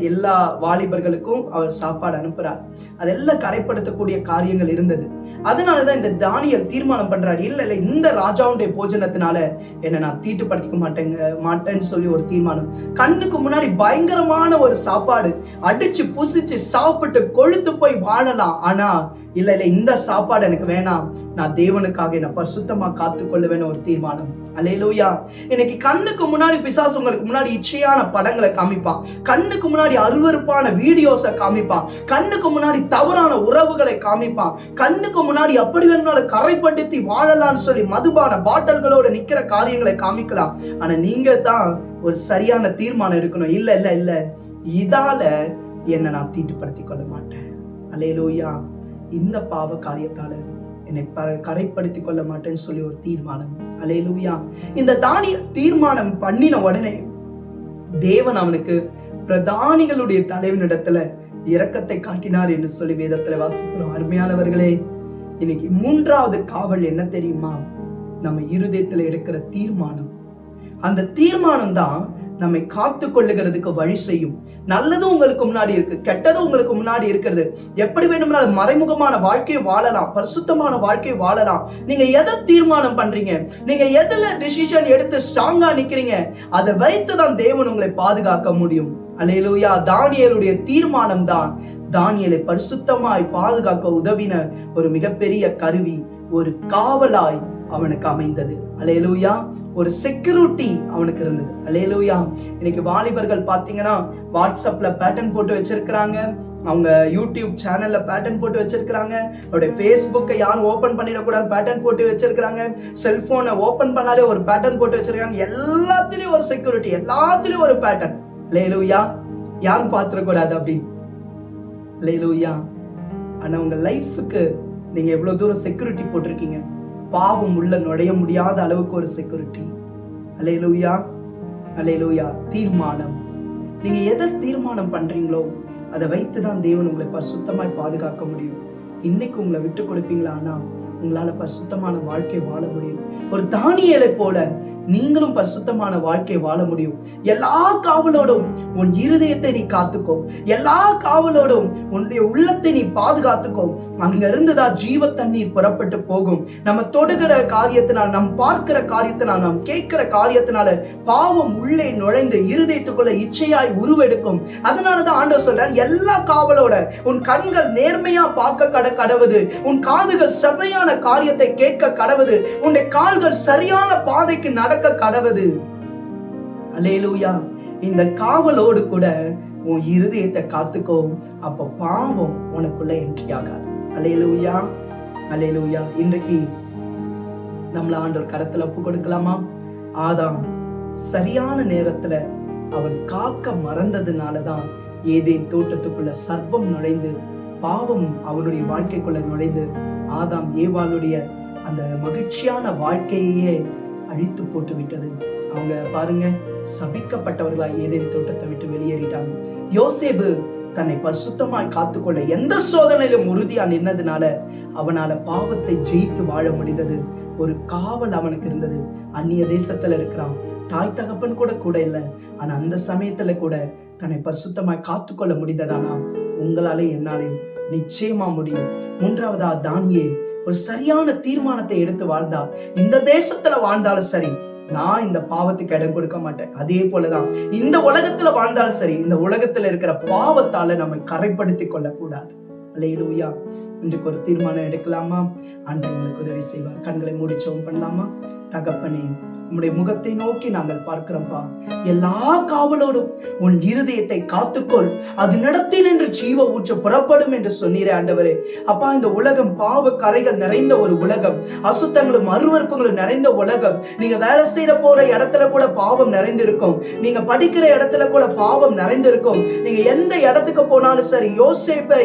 எல்லா வாலிபர்களுக்கும் அவர் சாப்பாடு அனுப்புறார். அதெல்லாம் கரைப்படுத்தக்கூடிய காரியங்கள் இருந்தது. அதனாலதான் இந்த தானியேல் தீர்மானம் பண்றாரு, இல்ல இல்ல இந்த ராஜாவுடைய போஜனத்தினால என்ன நான் தீட்டுப்படுத்திக்க மாட்டேன்னு சொல்லி ஒரு தீர்மானம். கண்ணுக்கு முன்னாடி பயங்கரமான ஒரு சாப்பாடு, அடிச்சு புசிச்சு சாப்பிட்டு கொழுத்து போய் வாழலாம். ஆனா இல்ல இல்ல இந்த சாப்பாடு எனக்கு வேணாம், நான் தேவனுக்காக என்ன பரிசுத்தமா காத்துக்கொள்ளுவேன்னு ஒரு தீர்மானம். அல்லேலூயா. இன்னைக்கு கண்ணுக்கு முன்னாடி பிசாசு உங்களுக்கு முன்னாடி இச்சையான படங்களை காமிப்பான், கண்ணுக்கு முன்னாடி அருவருப்பான வீடியோஸை காமிப்பான், கண்ணுக்கு முன்னாடி தவறான உறவுகளை காமிப்பான், கண்ணுக்கு முன்னாடி அப்படி வேணும்னாலும் கரைப்படுத்தி வாழலாம்னு சொல்லி மதுபான பாட்டல்களோட நிக்கிற காரியங்களை காமிக்கலாம். ஆனா நீங்க தான் ஒரு சரியான தீர்மானம் எடுக்கணும். இல்ல இல்ல இல்ல இதால என்ன நான் தீட்டுப்படுத்தி கொள்ள மாட்டேன். அல்லேலூயா. இந்த பாவ காரியத்தால என்னை கரைப்படுத்திக் கொள்ள மாட்டேன்னு சொல்லி ஒரு தீர்மானம். அல்லேலூயா. இந்த தானியேல் தீர்மானம் பண்ணின உடனே தேவன் அவனுக்கு பிரதானிகளுடைய தலைவனிடத்துல இரக்கத்தை காட்டினார் என்று சொல்லி வேதத்துல வாசிக்கிறோம். அருமையானவர்களே, இன்னைக்கு 3வது காவல் என்ன தெரியுமா? நம்ம இருதயத்துல எடுக்கிற தீர்மானம். அந்த தீர்மானம் தான் நம்மை காத்து கொள்ளுகிறதுக்கு வழி செய்யும். நல்லதும் உங்களுக்கு முன்னாடி இருக்கு, கெட்டதும் உங்களுக்கு முன்னாடி இருக்கிறது. எப்படி வேணும்னாலும் மறைமுகமான வாழ்க்கையை வாழலாம், பரிசுத்தமான வாழ்க்கையை வாழலாம். நீங்க எதை தீர்மானம் பண்றீங்க, நீங்க எதுல டிசிஷன் எடுத்து ஸ்ட்ராங்கா நிக்கிறீங்க, அதை வைத்துதான் தேவன் உங்களை பாதுகாக்க முடியும். அல்லேலூயா. தானியேலுடைய தீர்மானம் தான் தானியேலை பரிசுத்தமாய் பாதுகாக்க உதவின ஒரு மிகப்பெரிய கருவி, ஒரு காவலாய் அவனுக்கு அமைந்தது. அல்லேலூயா. ஒரு செக்யூரிட்டி அவனுக்கு இருந்தது. அல்லேலூயா. இன்னைக்கு வாலிபர்கள் பாத்தீங்கன்னா வாட்ஸ்அப்ல பேட்டர்ன் போட்டு வச்சிருக்கிறாங்க, அவங்க யூடியூப் சேனல்ல பேட்டர்ன் போட்டு வச்சிருக்கிறாங்க, அவருடைய ஃபேஸ்புக்கை யாரும் ஓபன் பண்ணிடக்கூடாது பேட்டர்ன் போட்டு வச்சிருக்கிறாங்க, செல்போனை ஓபன் பண்ணாலே ஒரு பேட்டர்ன் போட்டு வச்சிருக்காங்க. எல்லாத்துலயும் ஒரு செக்யூரிட்டி, எல்லாத்துலயும் ஒரு பேட்டர்ன். அல்லேலூயா. யாரும் பார்த்துடக்கூடாது அப்படின்னு. அல்லேலூயா. ஆனா உங்க லைஃபுக்கு நீங்க எவ்வளவு தூரம் செக்யூரிட்டி போட்டிருக்கீங்க? பாவம் உள்ள நுழைய முடியாத அளவுக்கு ஒரு செக்யூரிட்டி. அல்லேலூயா, அல்லேலூயா. தீர்மானம். நீங்க எதை தீர்மானம் பண்றீங்களோ அதை வைத்துதான் தேவன் உங்களை பரிசுத்தமாய் பாதுகாக்க முடியும். இன்னைக்கு உங்களை விட்டு கொடுப்பீங்களா? ஆனா உங்களால பரிசுத்தமான வாழ்க்கை வாழ முடியும். ஒரு தானியேலை போல நீங்களும் பரிசுத்தமான வாழ்க்கை வாழ முடியும். எல்லா காவலோடும் உன் இருதயத்தை நீ காத்துக்கோ. எல்லா காவலோடும் உன்னுடைய உள்ளத்தை நீ பாதுகாத்துக்கோ. அங்க இருந்துதான் ஜீவ தண்ணீர் புறப்பட்டு போகும். நம்ம தொடுகிற காரியத்தினால், நாம் பார்க்கிற காரியத்தினால், நாம் கேட்கிற காரியத்தினால பாவம் உள்ளே நுழைந்து இருதயத்துக்குள்ள இச்சையாய் உருவெடுக்கும். அதனாலதான் ஆண்டவர் சொல்றார், எல்லா காவலோட உன் கண்கள் நேர்மையா பார்க்க கடவுது, உன் காதுகள் செம்மையான காரியத்தை கேட்க கடவுது, உன்னுடைய கால்கள் சரியான பாதைக்கு நடக்க கடவுது. அல்லேலூயா. இந்த காவலோடு கூட உன் இருதயத்தை காத்துக்கோ. அப்ப பாவம் உனக்குள்ள என்ட்ரி ஆகாது. அல்லேலூயா, அல்லேலூயா. இன்றைக்கு நம்மள ஆண்டவர் கரத்துல ஒப்பு கொடுக்கலாமா? ஆதாம் சரியான நேரத்துல அவன் காக்க மறந்ததுனாலதான் ஏதேன் தோட்டத்துக்குள்ள சர்ப்பம் நுழைந்து பாவம் அவனுடைய வாழ்க்கைக்குள்ள நுழைந்து ஆதாம் ஏவாளுடைய அந்த மகிழ்ச்சியான வாழ்க்கையே அழித்து போட்டு விட்டது. அவங்க பாருங்க, சபிக்கப்பட்டவர்களாய் ஏதேன் தோட்டத்தை விட்டு வெளியேறிட்டாங்க. யோசேப்பு தன்னை பரிசுத்தமாய் காத்துக்கொள்ள எந்த சோதனையிலும் உறுதியா நின்னதுனால அவனால பாவத்தை ஜெயித்து வாழ முடிந்தது. ஒரு காவல் அவனுக்கு இருந்தது. அந்நிய தேசத்துல இருக்கிறான், தாய் தகப்பன் கூட இல்லை. ஆனா அந்த சமயத்துல கூட தன்னை பரிசுத்தமாய் காத்துக்கொள்ள முடிந்ததானா உங்களாலே என்னாலையும் நிச்சயமா முடியும். மூன்றாவதா தானியேல் ஒரு சரியான தீர்மானத்தை எடுத்து வாழ்ந்தா. இந்த தேசத்துல வாழ்ந்தாலும் சரி, நான் இந்த பாவத்துக்கு இடம் கொடுக்க மாட்டேன். அதே போலதான் இந்த உலகத்துல வாழ்ந்தாலும் சரி, இந்த உலகத்துல இருக்கிற பாவத்தால நம்மை கரைப்படுத்தி கொள்ள கூடாது. அல்லேலூயா. இன்றைக்கு ஒரு தீர்மானம் எடுக்கலாமா? ஆண்டவர் உங்களுக்கு உதவி செய்வார். கண்களை மூடி ஜெபம் பண்ணலாமா? தகப்பனே, உம்முடைய முகத்தை நோக்கி நாங்கள் பார்க்கிறோம்பா. எல்லா காவலோடும் உன் இருதயத்தை காத்துக்கொள், அது நடத்தி நின்று ஜீவ ஊற்று புறப்படும் என்று சொன்னீரே ஆண்டவரே. அப்பா, இந்த உலகம் பாவ கரைகள் நிறைந்த ஒரு உலகம், அசுத்தங்களும் அருவருப்புகளும் நிறைந்த உலகம். நீங்க வேலை செய்யற போற இடத்துல கூட பாவம் நிறைந்திருக்கும். நீங்க படிக்கிற இடத்துல கூட பாவம் நிறைந்திருக்கும். நீங்க எந்த இடத்துக்கு போனாலும் சரி, யோசேப்பை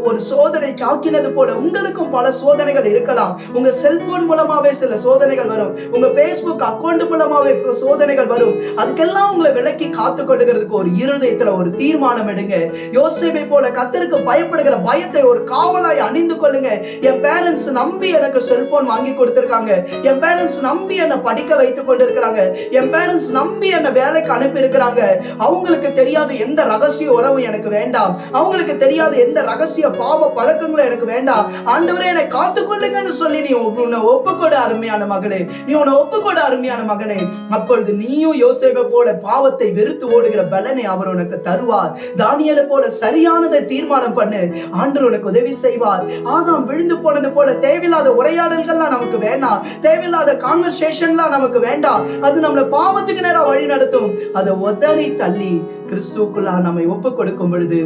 ஒரு சோதனை தாக்கினது போல உங்களுக்கும் பல சோதனைகள் இருக்கலாம். உங்க செல்போன் மூலமாவே சில சோதனைகள் வரும், உங்க பேஸ்புக் அக்கௌண்ட் மூலமாவே சோதனைகள் வரும். அதுக்கெல்லாம் உங்களை விலக்கி காத்துக் கொள்ளுகிறதுக்கு ஒரு இருதயத்துல ஒரு தீர்மானம் எடுங்க. யோசேப்பை போல கர்த்தருக்கு பயப்படுகிற பயத்தை ஒரு காவலாய் அணிந்து கொள்ளுங்க. என் பேரண்ட்ஸ் நம்பி எனக்கு செல்போன் வாங்கி கொடுத்திருக்காங்க, என் பேரண்ட்ஸ் நம்பி என்னை படிக்க வைத்துக் கொண்டிருக்கிறாங்க, என் பேரண்ட்ஸ் நம்பி என்னை வேலைக்கு அனுப்பி இருக்கிறாங்க. அவங்களுக்கு தெரியாத எந்த ரகசிய உறவு எனக்கு வேண்டாம், அவங்களுக்கு தெரியாத எந்த ரகசிய பாவ பழக்கங்களும் எனக்கு வேண்டாம். ஆண்டவரே, என்னை காத்துக்கொள்ளுங்கன்னு சொல்லி நீ உன்னை ஒப்புக்கொட அருமையான மகளே, நீ உன்னை ஒப்புக்கொட அருமையான மகனே. அப்பொழுது நீயும் யோசேப்பை போல பாவத்தை வெறுத்து ஓடுகிற பலனை அவர் உனக்கு தருவார். தானியேலை போல சரியானதை தீர்மானம் பண்ணு, ஆண்டவர் உனக்கு உதவி செய்வார். ஆதாம் விழுந்து போனது போல தேவையில்லாத உரையாடல்கள்லாம் நமக்கு வேண்டாம், தேவையில்லாத கான்வர்சேஷன்லாம் நமக்கு வேண்டாம். அது நம்மளை பாவத்துக்கு நேரம் வழி நடத்தும். அதை உதறி தள்ளி கிறிஸ்துவுக்குள்ள நம்மை ஒப்பு கொடுக்கும் பொழுது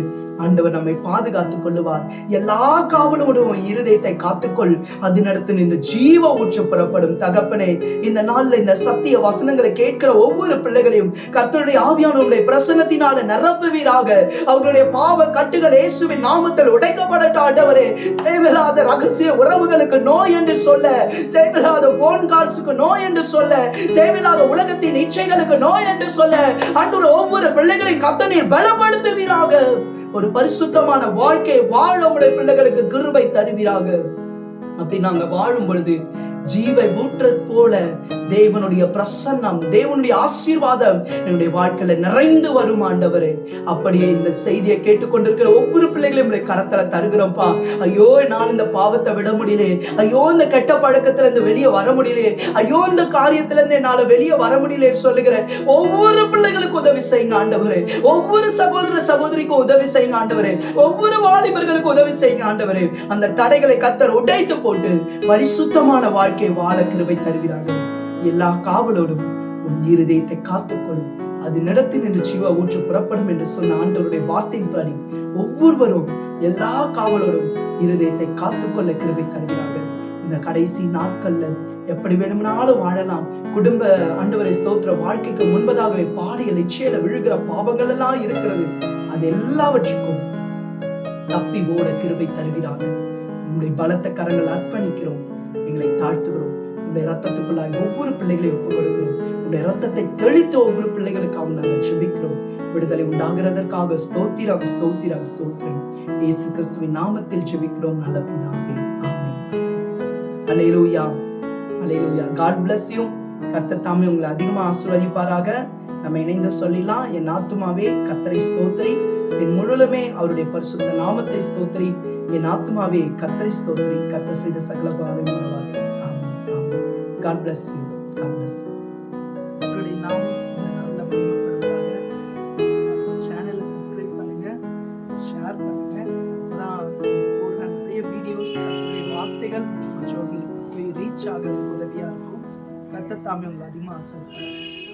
ஆண்டவர் நம்மை பாதுகாத்துக் கொள்ளுவார். எல்லா காவலோடும் இருதயத்தை காத்துக்கொள், அது நடத்து நின்று ஜீவ ஊற்று புறப்படும். தகப்பனே, இந்த நாள்ல இந்த சத்திய வசனங்களை கேட்கிற ஒவ்வொரு பிள்ளைகளையும் கர்த்தருடைய ஆவியானவருடைய பிரசன்னத்தினால நிரப்புவீராக. அவர்களுடைய பாவ கட்டுகள் இயேசுவின் நாமத்தில் உடைக்கப்படட்டும். ஆண்டவரே, தேவையில்லாத ரகசிய உறவுகளுக்கு நோய் என்று சொல்ல, தேவையில்லாத போன் கால்ஸுக்கு நோய் என்று சொல்ல, தேவையில்லாத உலகத்தின் இச்சைகளுக்கு நோய் என்று சொல்ல, ஆண்டவர் ஒவ்வொரு பிள்ளைகளை கர்த்தர் பலப்படுத்துவீராக. ஒரு பரிசுத்தமான வாழ்க்கை வாழ உடைய பிள்ளைகளுக்கு கிருபை தருவீராக. அப்படி நாங்க வாழும் பொழுது ஜீவை ஊற்றது போல தேவனுடைய பிரசன்னம், தேவனுடைய ஆசீர்வாதம் என்னுடைய வாழ்க்கையில நிறைந்து வரும் ஆண்டவரே. அப்படியே இந்த செய்தியை கேட்டுக்கொண்டிருக்கிற ஒவ்வொரு பிள்ளைகளையும் கரத்துல தருகிறோம்ப்பா. ஐயோ, நான் இந்த பாவத்தை விட முடியல, ஐயோ இந்த கெட்ட பழக்கத்துல இருந்து வெளியே வர முடியல, ஐயோ இந்த காரியத்துல இருந்து என்னால வெளியே வர முடியல சொல்லுகிற ஒவ்வொரு பிள்ளைகளுக்கும் உதவி செய்யுங்க ஆண்டவரே. ஒவ்வொரு சகோதர சகோதரிக்கும் உதவி செய்யுங்க ஆண்டவரே. ஒவ்வொரு வாலிபர்களுக்கும் உதவி செய்யுங்க ஆண்டவரே. அந்த தடைகளை கர்த்தர் உடைத்து போட்டு பரிசுத்தமான வாழ்க்கை வாழ கிருபை தருகிறார்கள். எல்லா காவலோடும் உன் இருதயத்தை காத்துக்கொள்ளும், அது நடத்தி நின்று ஜீவ ஊற்று புறப்படும் என்று சொன்ன ஆண்டவருடைய வார்த்தையின்படி ஒவ்வொருவரும் எல்லா காவலோடும் இருதயத்தை காத்துக்கொள்ள கிருபை தருகிறார்கள். இந்த கடைசி நாட்கள்ல எப்படி வேணும்னாலும் வாழலாம். குடும்ப ஆண்டவரை ஸ்தோத்திர வாழ்க்கைக்கு முன்பதாகவே பாலியல் இச்சையில விழுகிற பாவங்கள் எல்லாம் இருக்கிறது. அது எல்லாவற்றுக்கும் தப்பி ஓட கிருபை தருகிறார்கள். உங்களுடைய பலத்த கரங்கள் அர்ப்பணிக்கிறோம், எங்களை தாழ்த்துகிறோம். உடைய ரத்தத்துக்குள்ளாய் ஒவ்வொரு பிள்ளைகளையும் ஒப்புக் கொடுக்கிறோம். உடைய ரத்தத்தை தெளித்து ஒவ்வொரு பிள்ளைகளுக்காக நாங்கள் ஜெபிக்கிறோம். விடுதலை உண்டாகிறதற்காக ஸ்தோத்திரம், ஸ்தோத்திரம், ஸ்தோத்திரம். இயேசு கிறிஸ்துவின் நாமத்தில் ஜெபிக்கிறோம் நல்ல பிதாவே, ஆமென். அல்லேலூயா, அல்லேலூயா. God bless you. கர்த்தர் தாமே உங்களை அதிகமா ஆசீர்வதிப்பாராக. நம்ம இணைந்து சொல்லிடலாம். என் ஆத்துமாவே கர்த்தரை ஸ்தோத்திரி, என் முழுவதுமே அவருடைய பரிசுத்த நாமத்தை ஸ்தோத்திரி. என் ஆத்துமாவே கர்த்தரை ஸ்தோத்திரி, கர்த்தர் செய்த சகல உபகாரங்களையும் மறவாதே. ஆமென், ஆமென். God bless you. God bless you. கர்த்தருடைய நாமம் இந்த நாளில் மகிமைப்படுவதாக. சேனலை சப்ஸ்கிரைப் பண்ணுங்க, ஷேர் பண்ணுங்க. அப்பதான் போடுற நிறைய வீடியோஸ், கர்த்தருடைய வார்த்தைகள் மற்றவர்களுக்கு போய் ரீச் ஆகிறதுக்கு உதவியா இருக்கும். கர்த்தர் தாமே உங்களை அதிகமாக ஆசீர்வதிப்பார்.